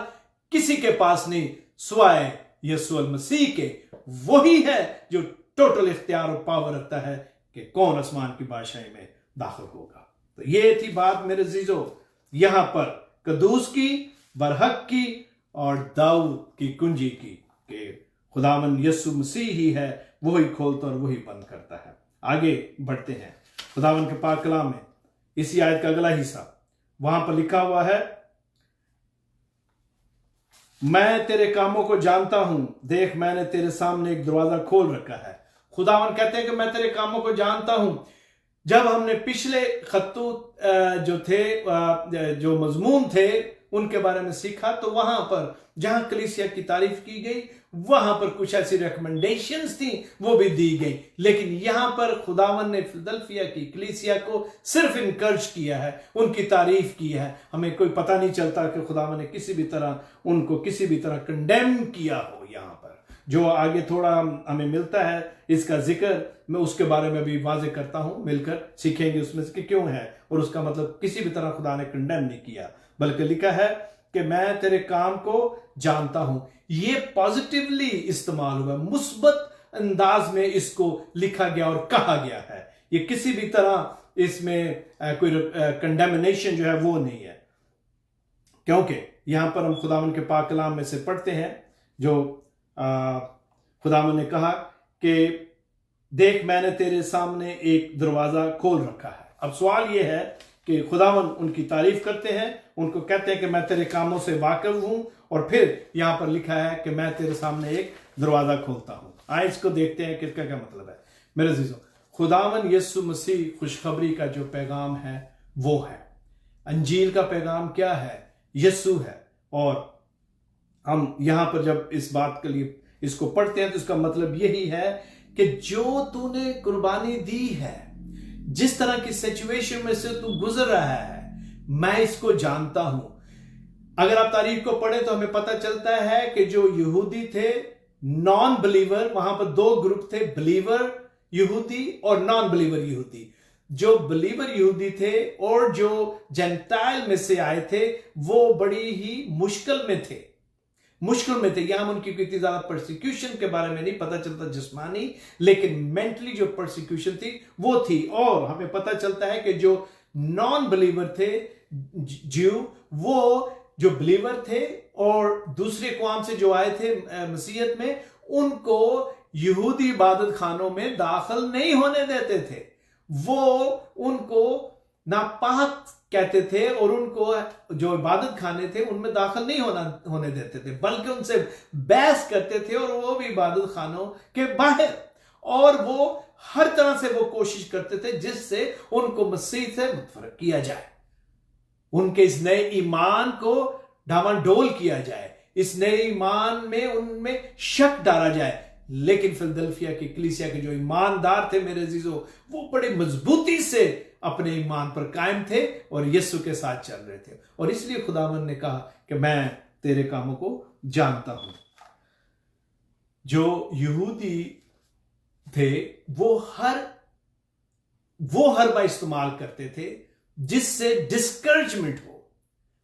किसी के पास नहीं सिवाय यीशु अल मसीह के। वही है जो टोटल इख्तियार और पावर रखता है कि कौन आसमान की बादशाही में दाखिल होगा। तो ये थी बात मेरे अजीजों, यहां पर कदूस की, बरहक की और दाऊद की कुंजी की, कि खुदावन यीशु मसीह ही है, वही खोलता और वही बंद करता है। आगे बढ़ते हैं खुदावन के पाक कलाम में, इसी आयत का अगला हिस्सा, वहां पर लिखा हुआ है, मैं तेरे कामों को जानता हूं, देख मैंने तेरे सामने एक दरवाजा खोल रखा है। खुदावन कहते हैं कि मैं तेरे कामों को जानता हूं। जब हमने पिछले खत्तूत जो थे, जो मजमून थे, उनके बारे में सीखा, तो वहां पर जहां कलीसिया की तारीफ की गई, वहां पर कुछ ऐसी रिकमेंडेशंस थी, वो भी दी गई। लेकिन यहां पर खुदावन ने फिलदल्फिया की कलीसिया को सिर्फ इनकरेज किया है, उनकी तारीफ की है। हमें कोई पता नहीं चलता कि खुदावन ने किसी भी तरह कंडेम किया हो। यहां पर जो आगे थोड़ा हमें मिलता है, इसका जिक्र मैं उसके बारे में भी वाजे करता हूं, मिलकर सीखेंगे उसमें से कि क्यों है, और उसका मतलब किसी भी तरह खुदा ने कंडेम नहीं किया, बल्कि लिखा है कि मैं तेरे काम को जानता हूं। ये पॉजिटिवली इस्तेमाल हुआ, मुस्बत अंदाज में इसको लिखा गया और कहा गया है। ये किसी भी तरह इसमें कोई कंडेमिनेशन जो है वो नहीं है, क्योंकि यहां पर हम खुदावन के पाक कलाम में से पढ़ते हैं, जो खुदावन ने कहा कि देख मैंने तेरे सामने एक दरवाजा खोल रखा है। अब सवाल यह है कि खुदावन उनकी तारीफ करते हैं, उनको कहते हैं कि मैं तेरे कामों से वाकिफ हूं, और फिर यहां पर लिखा है कि मैं तेरे सामने एक दरवाजा खोलता हूं। आइए इसको देखते हैं कि इसका क्या मतलब है। मेरे अजीजों, खुदावन यीशु मसीह खुशखबरी का जो पैगाम है वो है, अंजील का पैगाम क्या है? यीशु है। और हम यहां पर जब इस बात के लिए इसको पढ़ते हैं तो इसका मतलब यही है कि जो तूने कुर्बानी दी है, जिस तरह की सिचुएशन में से तू गुजर रहा है, मैं इसको जानता हूं। अगर आप तारीख को पढ़ें तो हमें पता चलता है कि जो यहूदी थे, नॉन बिलीवर, वहां पर दो ग्रुप थे, बिलीवर यहूदी और नॉन बिलीवर यहूदी। जो बिलीवर यहूदी थे और जो जेंटाइल में से आए थे, वो बड़ी ही मुश्किल में थे। यहां उनकी इतनी ज्यादा परसिक्यूशन के बारे में नहीं पता चलता जिस्मानी, लेकिन मेंटली जो परसिक्यूशन थी वो थी। और हमें पता चलता है कि जो नॉन बिलीवर थे ज्यू, वो जो बिलीवर थे और दूसरे कौम से जो आए थे मसीहत में, उनको यहूदी इबादत खानों में दाखिल नहीं होने देते थे। वो उनको नापाक कहते थे और उनको जो इबादत खाने थे उनमें दाखिल नहीं होने देते थे, बल्कि उनसे बहस करते थे, और वो भी इबादत खानों के बाहर। और वो हर तरह से वो कोशिश करते थे जिससे उनको मसीह से मुतफरक किया जाए, उनके इस नए ईमान को डामाडोल किया जाए, इस नए ईमान में उनमें शक डाला जाए। लेकिन फिलदेल्फिया की कलीसिया के जो ईमानदार थे मेरे अजीजों, वो बड़े मजबूती से अपने ईमान पर कायम थे और यीशु के साथ चल रहे थे। और इसलिए खुदावंद ने कहा कि मैं तेरे कामों को जानता हूं। जो यहूदी थे वो हर इस्तेमाल करते थे जिससे डिस्करेजमेंट हो,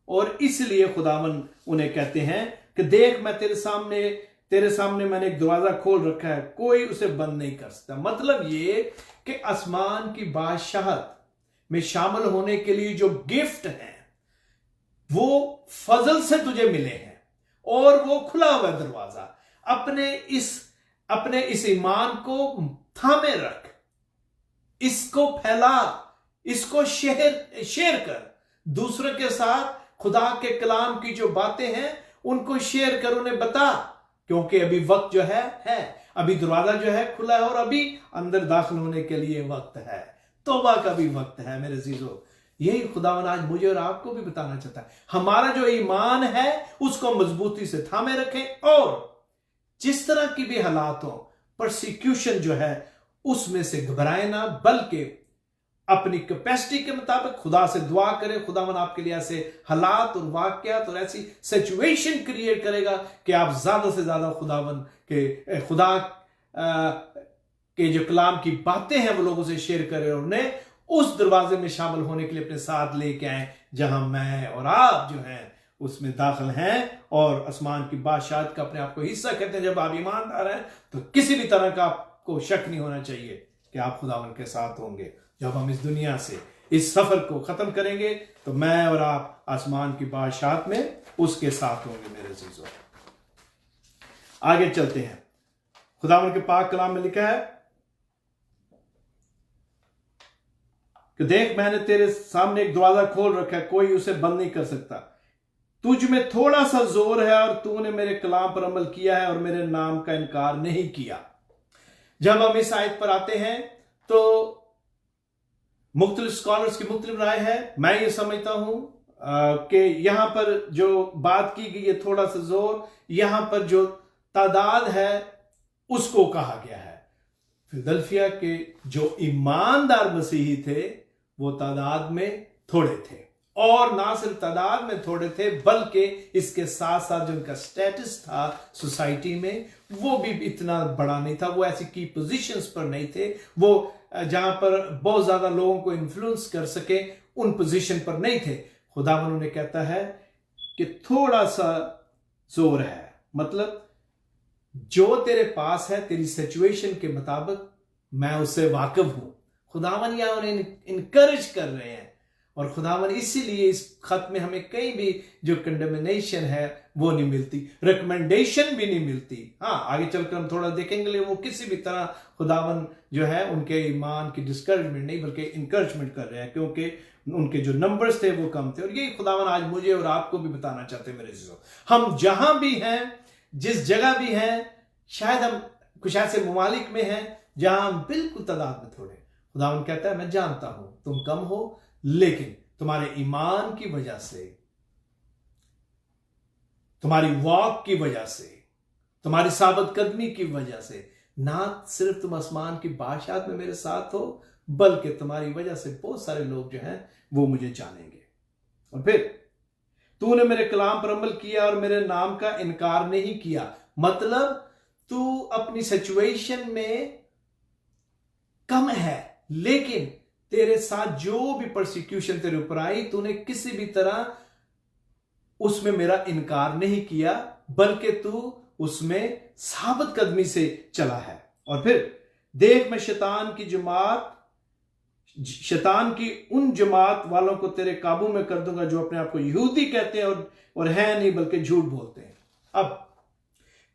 और इसलिए खुदावंद उन्हें कहते हैं कि देख, मैं तेरे सामने मैंने एक दरवाजा खोल रखा है, कोई उसे बंद नहीं कर सकता। मतलब ये कि आसमान की बादशाहत में शामिल होने के लिए जो गिफ्ट हैं वो फजल से तुझे मिले हैं, और वो खुला हुआ दरवाजा। अपने इस ईमान को थामे रख, इसको फैला, इसको शेयर कर दूसरों के साथ। खुदा के कलाम की जो बातें हैं उनको शेयर कर, उन्हें बता, क्योंकि अभी वक्त जो है अभी दरवाजा जो है खुला है और अभी अंदर दाखिल होने के लिए वक्त है, तौबा का भी वक्त है मेरे अजीजों। यही खुदावन आज मुझे और आपको भी बताना चाहता है। हमारा जो ईमान है उसको मजबूती से थामे रखें, और जिस तरह की भी हालात हो, परसिक्यूशन जो है उसमें से घबराए ना, बल्कि अपनी कैपेसिटी के मुताबिक खुदा से दुआ करें। खुदावन आपके लिए ऐसे हालात और वाकयात और ऐसी सिचुएशन क्रिएट करेगा कि आप ज्यादा से ज्यादा खुदा के जो कलाम की बातें हैं वो लोगों से शेयर करें, और उन्हें उस दरवाजे में शामिल होने के लिए अपने साथ लेके आए जहां मैं और आप जो हैं उसमें दाखिल हैं, और आसमान की बादशाहत का अपने आप को हिस्सा कहते हैं। जब आप ईमानदार हैं तो किसी भी तरह का आपको शक नहीं होना चाहिए कि आप खुदावन के साथ होंगे। जब हम इस दुनिया से इस सफर को खत्म करेंगे तो मैं और आप आसमान की बादशाहत में उसके साथ होंगे मेरे अजीजों। आगे चलते हैं। खुदावन के पाक कलाम में लिखा है कि देख, मैंने तेरे सामने एक दरवाजा खोल रखा है, कोई उसे बंद नहीं कर सकता। तुझ में थोड़ा सा जोर है और तूने मेरे कलाम पर अमल किया है और मेरे नाम का इनकार नहीं किया। जब हम इस आयत पर आते हैं तो मुख्तलिफ स्कॉलर्स की मुख्तलिफ राय है। मैं ये समझता हूं कि यहां पर जो बात की गई है थोड़ा सा जोर, यहां पर जो तादाद है उसको कहा गया है। फिलदेल्फिया के जो ईमानदार मसीही थे वो तादाद में थोड़े थे, और ना सिर्फ तादाद में थोड़े थे बल्कि इसके साथ साथ जो उनका स्टेटस था सोसाइटी में वो भी इतना बड़ा नहीं था। वो ऐसी की पोजीशंस पर नहीं थे, वो जहां पर बहुत ज्यादा लोगों को इन्फ्लुएंस कर सके उन पोजीशन पर नहीं थे। खुदावन उन्हें कहता है कि थोड़ा सा जोर है, मतलब जो तेरे पास है तेरी सिचुएशन के मुताबिक मैं उससे वाकिफ हूं। खुदावन या उन्हें इनकरेज कर रहे हैं, और खुदावन इसीलिए इस खत में हमें कहीं भी जो कंडेमिनेशन है वो नहीं मिलती, रिकमेंडेशन भी नहीं मिलती। हाँ, आगे चलकर हम थोड़ा देखेंगे वो किसी भी तरह खुदावन जो है उनके ईमान की डिस्करेजमेंट नहीं बल्कि इंकरेजमेंट कर रहे हैं, क्योंकि उनके जो नंबर्स थे वो कम थे। और यही खुदावन आज मुझे और आपको भी बताना चाहते हैं मेरे अजीजों। हम जहां भी हैं, जिस जगह भी हैं, शायद हम कुछ ऐसे ममालिक में हैं जहां हम बिल्कुल तादाद में थोड़े, खुदावन कहता है मैं जानता हूं तुम कम हो, लेकिन तुम्हारे ईमान की वजह से, तुम्हारी वॉक की वजह से, तुम्हारी साबित कदमी की वजह से, ना सिर्फ तुम आसमान की बादशाहत में मेरे साथ हो बल्कि तुम्हारी वजह से बहुत सारे लोग जो हैं वो मुझे जानेंगे। और फिर तूने मेरे कलाम पर अमल किया और मेरे नाम का इनकार नहीं किया। मतलब तू अपनी सिचुएशन में कम है, लेकिन तेरे साथ जो भी परसिक्यूशन तेरे ऊपर आई, तूने किसी भी तरह उसमें मेरा इनकार नहीं किया, बल्कि तू उसमें साबित कदमी से चला है। और फिर देख, मैं शैतान की उन जमात वालों को तेरे काबू में कर दूंगा जो अपने आप को यहूदी कहते हैं और है नहीं बल्कि झूठ बोलते हैं। अब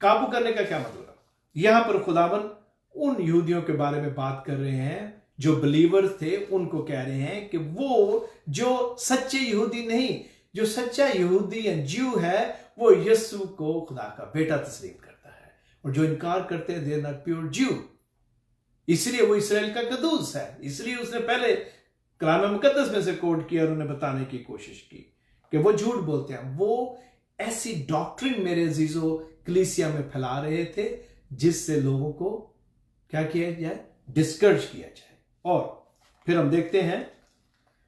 काबू करने का क्या मतलब है? यहां पर खुदावन उन यहूदियों के बारे में बात कर रहे हैं जो बिलीवर्स थे। उनको कह रहे हैं कि वो जो सच्चे यहूदी नहीं, जो सच्चा यहूदी या ज्यू है, वो यीशु को खुदा का बेटा तस्लीम करता है। और जो इनकार करते हैं, दे आर नॉट प्योर ज्यू, इसलिए वो इसराइल का कदूस है। इसलिए उसने पहले कलाम मुकद्दस में से कोट किया और उन्हें बताने की कोशिश की कि वो झूठ बोलते हैं। वो ऐसी डॉक्ट्रिन मेरे अजीजों कलीसिया में फैला रहे थे जिससे लोगों को क्या किया जाए? डिस्करेज किया जाए। और फिर हम देखते हैं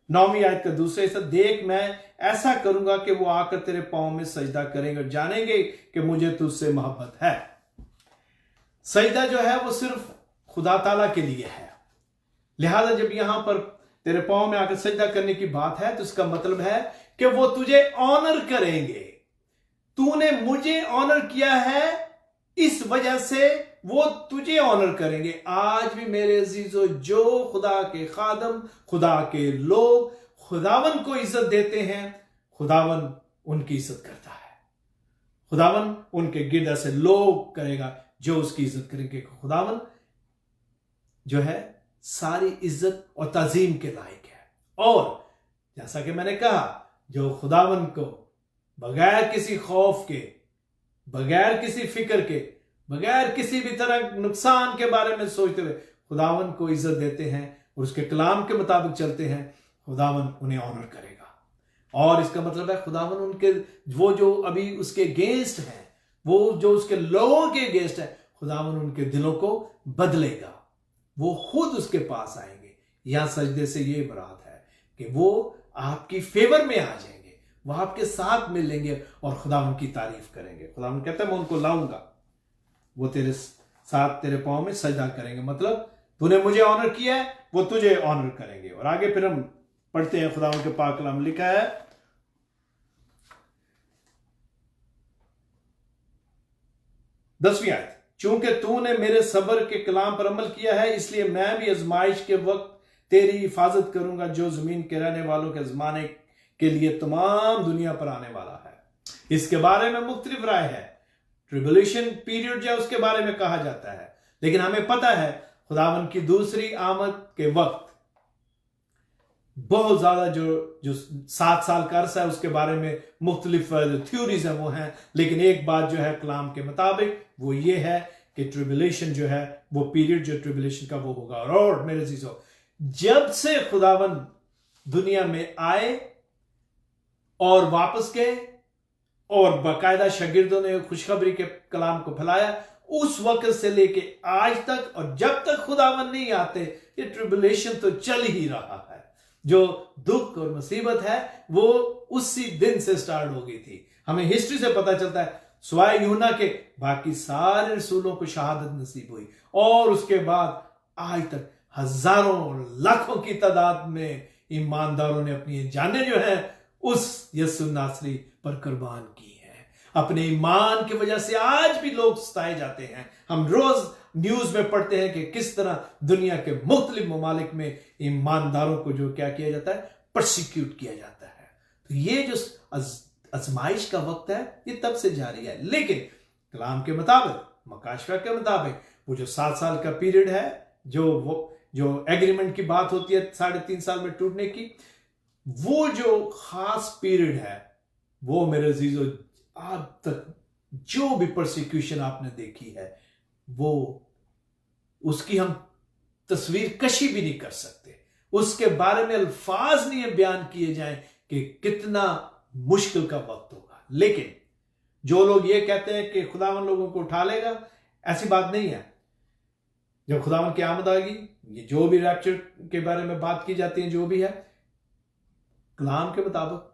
9वीं आयत का दूसरा हिस्सा, देख मैं ऐसा करूंगा कि वो आकर तेरे पांव में सजदा करेंगे और जानेंगे कि मुझे तुझसे मोहब्बत है। सजदा जो है वो सिर्फ खुदा ताला के लिए है। लिहाजा जब यहां पर तेरे पांव में आकर सजदा करने की बात है तो इसका मतलब है कि वो तुझे ऑनर करेंगे। तूने मुझे ऑनर किया है, इस वजह से वो तुझे ऑनर करेंगे। आज भी मेरे अजीजों, जो खुदा के खादम, खुदा के लोग खुदावन को इज्जत देते हैं, खुदावन उनकी इज्जत करता है। खुदावन उनके गिर्द ऐसे लोग करेगा जो उसकी इज्जत करेंगे। खुदावन जो है सारी इज्जत और ताजीम के लायक है। और जैसा कि मैंने कहा, जो खुदावन को बगैर किसी खौफ के, बगैर किसी फिक्र के, बगैर किसी भी तरह नुकसान के बारे में सोचते हुए खुदावन को इज्जत देते हैं और उसके कलाम के मुताबिक चलते हैं, खुदावन उन्हें ऑनर करेगा। और इसका मतलब है खुदावन उनके, वो जो अभी उसके गेस्ट हैं, वो जो उसके लोगों के गेस्ट हैं, खुदावन उनके दिलों को बदलेगा। वो खुद उसके पास आएंगे। यहां सजदे से ये मुराद है कि वो आपकी फेवर में आ जाएंगे, वो आपके साथ मिलेंगे और खुदावन की तारीफ करेंगे। खुदावन कहता है मैं उनको लाऊंगा, वो तेरे साथ तेरे पांव में सजदा करेंगे। मतलब तूने मुझे ऑनर किया है, वो तुझे ऑनर करेंगे। और आगे फिर हम पढ़ते हैं, खुदावन के पाक कलाम लिखा है 10वीं आयत, चूंकि तूने मेरे सब्र के कलाम पर अमल किया है, इसलिए मैं भी आजमाइश के वक्त तेरी हिफाजत करूंगा जो जमीन के रहने वालों के आजमाने के लिए तमाम दुनिया पर आने वाला है। इसके बारे में मुख्तलिफ राय है। ट्रिबुलेशन पीरियड जो उसके बारे में कहा जाता है, लेकिन हमें पता है खुदावन की दूसरी आमद के वक्त बहुत ज्यादा जो 7 साल का अरसा है उसके बारे में मुख्तलिफ थ्योरीज हैं वो हैं। लेकिन एक बात जो है कलाम के मुताबिक वो ये है कि ट्रिबुलेशन जो है वो पीरियड जो ट्रिबुलेशन का वो होगा। और मेरे अजीजों, जब से खुदावन दुनिया में आए और वापस गए और बाकायदा शागिर्दों ने खुशखबरी के कलाम को फैलाया, उस वक्त से लेके आज तक और जब तक खुदावन नहीं आते, ये ट्रिबुलेशन तो चल ही रहा है। जो दुख और मुसीबत है वो उसी दिन से स्टार्ट हो गई थी। हमें हिस्ट्री से पता चलता है सिवाय यूहन्ना के बाकी सारे रसूलों को शहादत नसीब हुई और उसके बाद आज तक हजारों और लाखों की तादाद में ईमानदारों ने अपनी जानें जो है उस यीशु नासरी पर कुर्बान की है। अपने ईमान की वजह से आज भी लोग सताए जाते हैं। हम रोज न्यूज में पढ़ते हैं कि किस तरह दुनिया के मुख्तलिफ ममालिक में ईमानदारों को जो क्या किया जाता है, परसिक्यूट किया जाता है। तो ये जो आजमाइश का वक्त है ये तब से जारी है। लेकिन कलाम के मुताबिक, मकाशवा के मुताबिक, वो जो 7 साल का पीरियड है, जो एग्रीमेंट की बात होती है 3.5 साल में टूटने की, वो जो खास पीरियड है वो मेरे अजीजों आज तक जो भी परसिक्यूशन आपने देखी है वो उसकी हम तस्वीर कशी भी नहीं कर सकते। उसके बारे में अल्फाज नहीं बयान किए जाएं कि कितना मुश्किल का वक्त होगा। लेकिन जो लोग ये कहते हैं कि खुदावन लोगों को उठा लेगा, ऐसी बात नहीं है। जब खुदावन की आमद आएगी, ये जो भी रैप्चर के बारे में बात की जाती है, जो भी है, कलाम के मुताबिक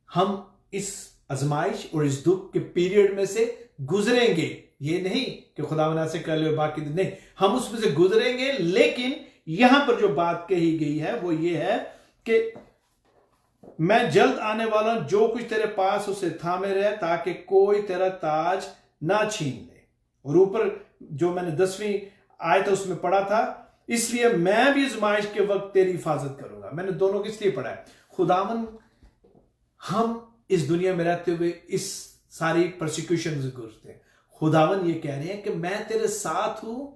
हम इस आजमाइश और इस दुख के पीरियड में से गुजरेंगे। ये नहीं कि खुदावन ऐसे कर ले बाकी दिन, नहीं, हम उसमें से गुजरेंगे। लेकिन यहां पर जो बात कही गई है वो ये है कि मैं जल्द आने वाला हूं, जो कुछ तेरे पास उसे थामे रहे, ताकि कोई तेरा ताज ना छीन ले। और ऊपर जो मैंने 10वीं आयत उसमें पढ़ा था, इसलिए मैं भी आजमाइश के वक्त तेरी हिफाजत करूंगा। मैंने दोनों किस लिए पढ़ा है? खुदावन हम इस दुनिया में रहते हुए इस सारी प्रोसिक्यूशन से गुजरते हैं। खुदावन ये कह रहे हैं कि मैं तेरे साथ हूं,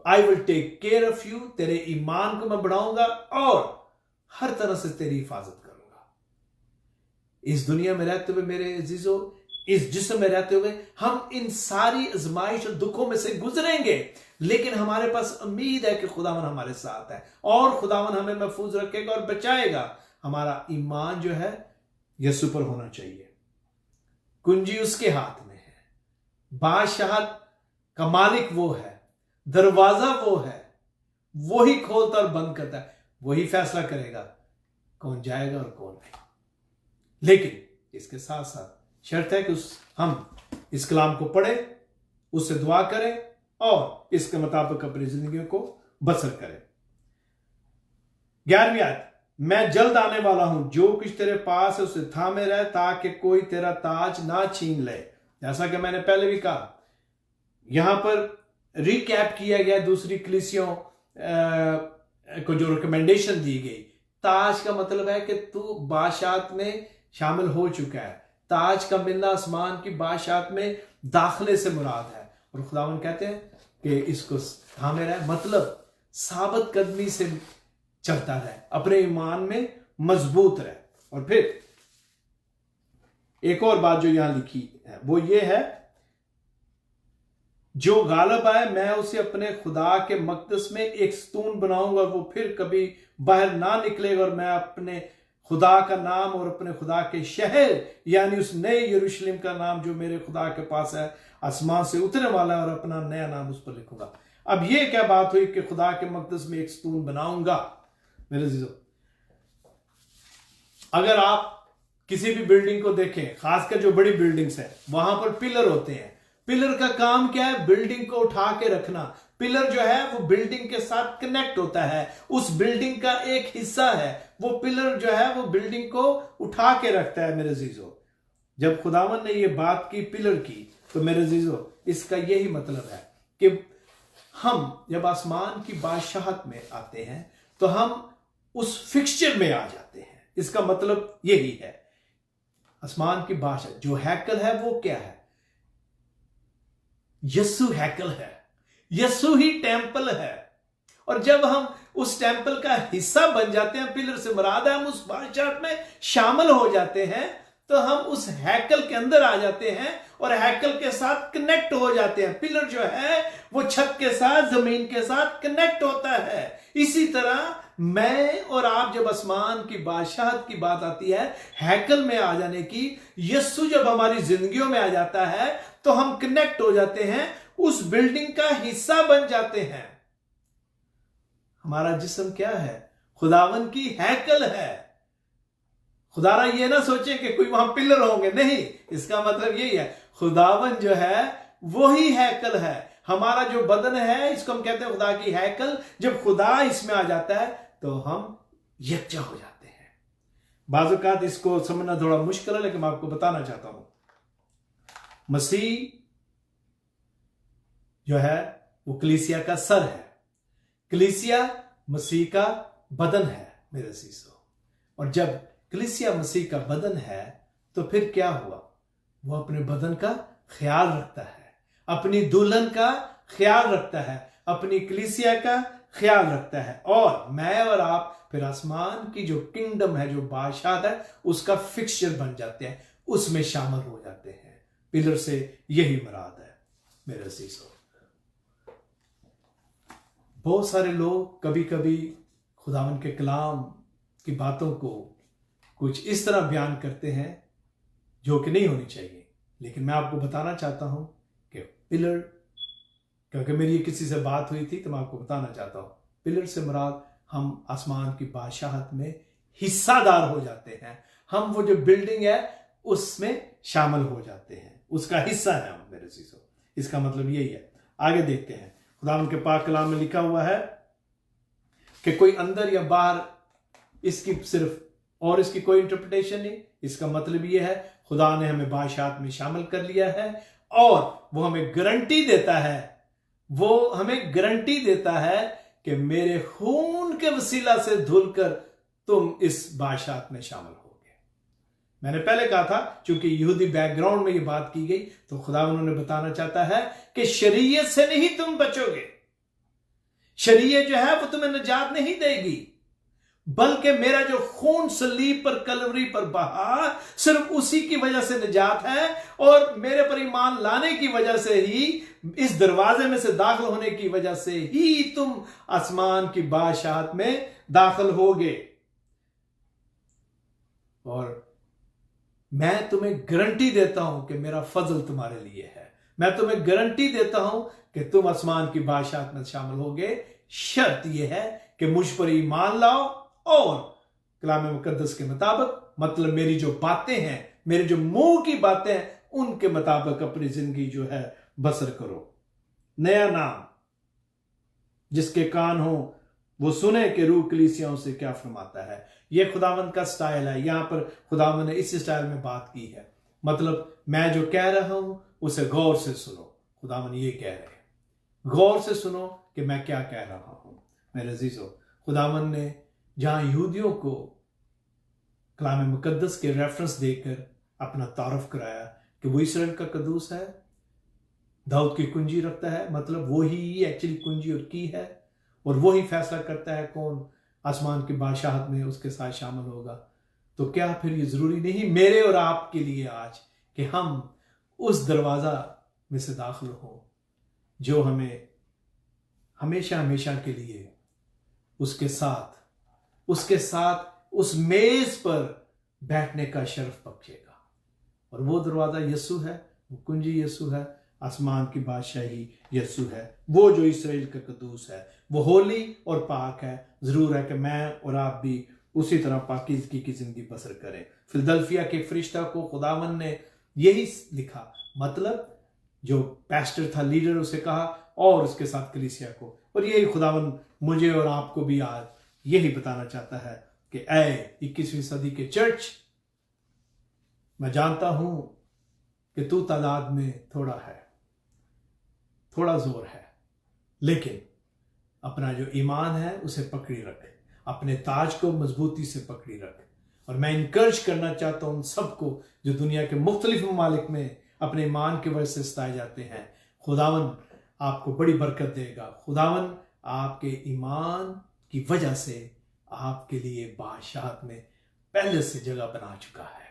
I will take care of you, तेरे ईमान को मैं बढ़ाऊंगा और हर तरह से तेरी हिफाजत करूंगा। इस दुनिया में रहते हुए मेरे अजीजों, इस जिस्म में रहते हुए हम इन सारी आजमाइश और दुखों में से गुजरेंगे, लेकिन हमारे पास उम्मीद है कि खुदावन हमारे साथ है और खुदावन हमें महफूज रखेगा और बचाएगा। हमारा ईमान जो है यीशु पर होना चाहिए। कुंजी उसके हाथ में है, बादशाहत का मालिक वो है, दरवाजा वो है, वही खोलता और बंद करता है, वही फैसला करेगा कौन जाएगा और कौन नहीं। लेकिन इसके साथ साथ शर्त है कि हम इस कलाम को पढ़ें, उससे दुआ करें और इसके मुताबिक अपनी जिंदगी को बसर करें। 11वीं आयत, मैं जल्द आने वाला हूं, जो कुछ तेरे पास है उसे थामे रहे, ताकि कोई तेरा ताज ना छीन ले। जैसा कि मैंने पहले भी कहा, यहां पर रिकैप किया गया दूसरी कलीसियों को जो रिकमेंडेशन दी गई। ताज का मतलब है कि तू बादशाहत में शामिल हो चुका है। ताज का मिलना आसमान की बादशाहत में दाखिले से मुराद है। और खुदावन कहते हैं कि इसको थामे रहे, मतलब साबित कदमी से चलता रहे, अपने ईमान में मजबूत रहे। और फिर एक और बात जो यहां लिखी है वो ये है, जो गालिब आए मैं उसे अपने खुदा के मकदस में एक स्तून बनाऊंगा, वो फिर कभी बाहर ना निकलेगा, और मैं अपने खुदा का नाम और अपने खुदा के शहर यानी उस नए यरूशलेम का नाम जो मेरे खुदा के पास है आसमान से उतरने वाला है, और अपना नया नाम उस पर लिखूंगा। अब ये क्या बात हुई कि खुदा के मकदस में एक स्तून बनाऊंगा? मेरे अजीजों, अगर आप किसी भी बिल्डिंग को देखें, खासकर जो बड़ी बिल्डिंग्स है, वहां पर पिलर होते हैं। पिलर का काम क्या है? बिल्डिंग को उठा के रखना। पिलर जो है वो बिल्डिंग के साथ कनेक्ट होता है, उस बिल्डिंग का एक हिस्सा है। वो पिलर जो है वो बिल्डिंग को उठा के रखता है। मेरे अजीजों, जब खुदावन ने ये बात की पिलर की, तो मेरे अजीजों इसका यही मतलब है कि हम जब आसमान की बादशाहत में आते हैं तो हम उस फिक्सचर में आ जाते हैं। इसका मतलब यही है, आसमान की बादशाह जो हैकल है वो क्या है? यीशु हैकल है, यीशु ही टेंपल है। और जब हम उस टेंपल का हिस्सा बन जाते हैं, पिलर से मुराद है हम उस बादशाहत में शामिल हो जाते हैं, तो हम उस हैकल के अंदर आ जाते हैं और हैकल के साथ कनेक्ट हो जाते हैं। पिलर जो है वो छत के साथ, जमीन के साथ कनेक्ट होता है। इसी तरह मैं और आप, जब आसमान की बादशाहत की बात आती है, हैकल में आ जाने की, यीशु जब हमारी जिंदगियों में आ जाता है तो हम कनेक्ट हो जाते हैं, उस बिल्डिंग का हिस्सा बन जाते हैं। हमारा जिस्म क्या है? खुदावन की हैकल है। खुदारा ये ना सोचे कि कोई वहां पिलर होंगे, नहीं। इसका मतलब यही है, खुदावन जो है वही हैकल है। हमारा जो बदन है, इसको हम कहते हैं खुदा की हैकल। जब खुदा इसमें आ जाता है तो हम यकजा हो जाते हैं। बाज़ औक़ात इसको समझना थोड़ा मुश्किल है, लेकिन मैं आपको बताना चाहता हूं, मसीह जो है वो कलीसिया का सर है, कलीसिया मसीह का बदन है मेरे अज़ीज़ों। और जब कलीसिया मसीह का बदन है तो फिर क्या हुआ? वो अपने बदन का ख्याल रखता है, अपनी दुल्हन का ख्याल रखता है, अपनी कलीसिया का ख्याल रखता है। और मैं और आप फिर आसमान की जो किंगडम है, जो बादशाहत है, उसका फिक्सचर बन जाते हैं, उसमें शामिल हो जाते हैं। पिलर से यही मुराद है मेरे अज़ीज़ों। बहुत सारे लोग कभी कभी खुदावन के कलाम की बातों को कुछ इस तरह बयान करते हैं जो कि नहीं होनी चाहिए, लेकिन मैं आपको बताना चाहता हूं कि पिलर, क्योंकि मेरी किसी से बात हुई थी तो मैं आपको बताना चाहता हूं, पिलर से मुराद हम आसमान की बादशाहत में हिस्सादार हो जाते हैं। हम वो जो बिल्डिंग है उसमें शामिल हो जाते हैं, उसका हिस्सा है हम मेरे चीजों। इसका मतलब यही है। आगे देखते हैं, खुदावंद के पाक कलाम में लिखा हुआ है कि कोई अंदर या बाहर, इसकी सिर्फ और इसकी कोई इंटरप्रिटेशन नहीं। इसका मतलब यह है खुदा ने हमें बादशाहत में शामिल कर लिया है और वो हमें गारंटी देता है, वो हमें गारंटी देता है कि मेरे खून के वसीला से धुलकर तुम इस बादशाहत में शामिल होगे। मैंने पहले कहा था क्योंकि यहूदी बैकग्राउंड में ये बात की गई, तो खुदा उन्होंने बताना चाहता है कि शरीयत से नहीं तुम बचोगे। शरीयत जो है वो तुम्हें निजात नहीं देगी, बल्कि मेरा जो खून सलीब पर कलवरी पर बहा, सिर्फ उसी की वजह से निजात है। और मेरे पर ईमान लाने की वजह से ही, इस दरवाजे में से दाखिल होने की वजह से ही तुम आसमान की बादशाहत में दाखिल होगे। और मैं तुम्हें गारंटी देता हूं कि मेरा फजल तुम्हारे लिए है। मैं तुम्हें गारंटी देता हूं कि तुम आसमान की बादशाहत में शामिल होगे। शर्त यह है कि मुझ पर ईमान लाओ और कलाम मुकद्दस के मुताबिक, मतलब मेरी जो बातें हैं, मेरे जो मुंह की बातें हैं, उनके मुताबिक अपनी जिंदगी जो है बसर करो। नया नाम, जिसके कान हो वो सुने कि रूह कलीसियाओं से क्या फरमाता है। यह खुदावंद का स्टाइल है। यहां पर खुदावंद ने इस स्टाइल में बात की है, मतलब मैं जो कह रहा हूं उसे गौर से सुनो। खुदावंद ये कह रहे हैं, गौर से सुनो कि मैं क्या कह रहा हूं। मेरे अजीजों, खुदावंद ने जहां यहूदियों को कलाम मुकद्दस के रेफरेंस देकर अपना तारुफ कराया कि वो इसराइल का कदूस है, दाऊद की कुंजी रखता है, मतलब वो ही एक्चुअली कुंजी और की है, और वो ही फैसला करता है कौन आसमान की बादशाहत में उसके साथ शामिल होगा। तो क्या फिर ये जरूरी नहीं मेरे और आपके लिए आज कि हम उस दरवाजा में से दाखिल हो जो हमें हमेशा हमेशा के लिए उसके साथ उस मेज पर बैठने का शर्फ बख्शेगा। और वो दरवाजा यीशु है, वो कुंजी यीशु है, आसमान की बादशाही यीशु है, वो जो इसराइल का कदूस है, वो होली और पाक है। जरूर है कि मैं और आप भी उसी तरह पाकीज़गी की जिंदगी बसर करें। फिलदल्फिया के फरिश्ता को खुदावंद ने यही लिखा, मतलब जो पैस्टर था, लीडर, उसे कहा, और उसके साथ कलीसिया को। और यही खुदावंद मुझे और आपको भी आज यही बताना चाहता है कि ऐ 21वीं सदी के चर्च, मैं जानता हूं कि तू तादाद में थोड़ा है, थोड़ा जोर है, लेकिन अपना जो ईमान है उसे पकड़ी रख, अपने ताज को मजबूती से पकड़ी रख। और मैं इनकरेज करना चाहता हूं उन सबको जो दुनिया के मुख्तलिफ ममालिक में अपने ईमान की वजह से सताए जाते हैं। खुदावन आपको बड़ी बरकत देगा। खुदावन आपके ईमान की वजह से आपके लिए बादशाहत में पहले से जगह बना चुका है,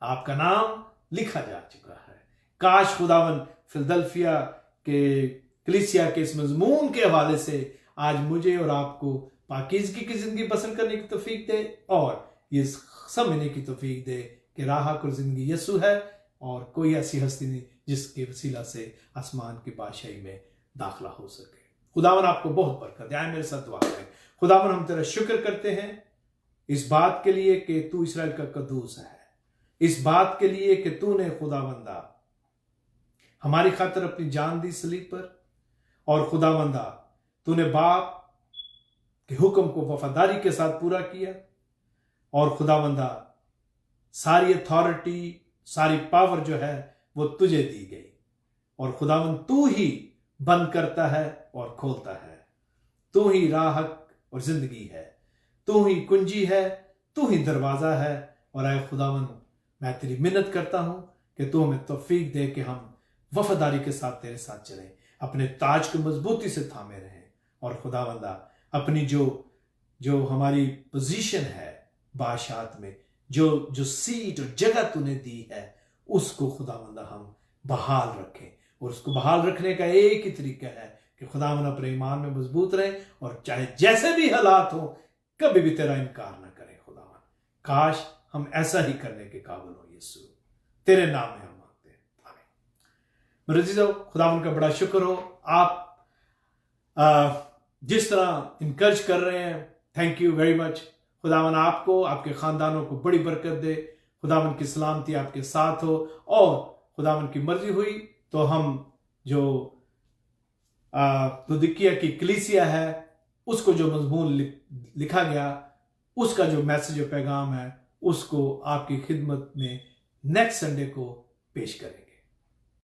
आपका नाम लिखा जा चुका है। काश खुदावन फिलदल्फिया के कलीसिया के इस मजमून के हवाले से आज मुझे और आपको पाकीज़गी की जिंदगी बसर करने की तौफीक दे और ये समझने की तौफीक दे कि राह और जिंदगी यीशु है और कोई ऐसी हस्ती नहीं जिसके वसीला से आसमान की बादशाही में दाखिला हो सके। खुदावन आपको बहुत बरकत दे। आए मेरे साथ दुआ करें। खुदावन, हम तेरा शुक्र करते हैं इस बात के लिए कि तू इसराइल का कदूस है, इस बात के लिए कि तूने खुदावंदा हमारी खातिर अपनी जान दी सलीब पर, और खुदावंदा तूने बाप के हुक्म को वफादारी के साथ पूरा किया, और खुदावंदा सारी अथॉरिटी, सारी पावर जो है वो तुझे दी गई, और खुदावंद तू ही बंद करता है और खोलता है। तू ही राह और जिंदगी है, तू ही कुंजी है, तू ही दरवाजा है। और आए खुदावंद, मैं तेरी मिन्नत करता हूं कि तू हमें तौफीक दे कि हम वफादारी के साथ तेरे साथ चलें, अपने ताज को मजबूती से थामे रहें। और खुदावंदा अपनी जो हमारी पोजीशन है बादशाहत में, जो सीट और जगह तूने दी है, उसको खुदावंदा हम बहाल रखें। और उसको बहाल रखने का एक ही तरीका है कि खुदावंद अपने ईमान में मजबूत रहे और चाहे जैसे भी हालात हो कभी भी तेरा इनकार ना करें। खुदावंद, काश हम ऐसा ही करने के काबिल हो यीशु, तेरे नाम में हम मांगते हैं, आमीन। मेरे अजीजों, खुदावंद का बड़ा शुक्र हो। आप जिस तरह इनकरेज कर रहे हैं, थैंक यू वेरी मच। खुदावन आपको, आपके ख़ानदानों को बड़ी बरकत दे। खुदावन की सलामती आपके साथ हो। और खुदावन की मर्जी हुई तो हम जो लुदिकिया की कलीसिया है उसको जो मजमून लिखा गया, उसका जो मैसेज और पैगाम है, उसको आपकी खिदमत में नेक्स्ट संडे को पेश करें।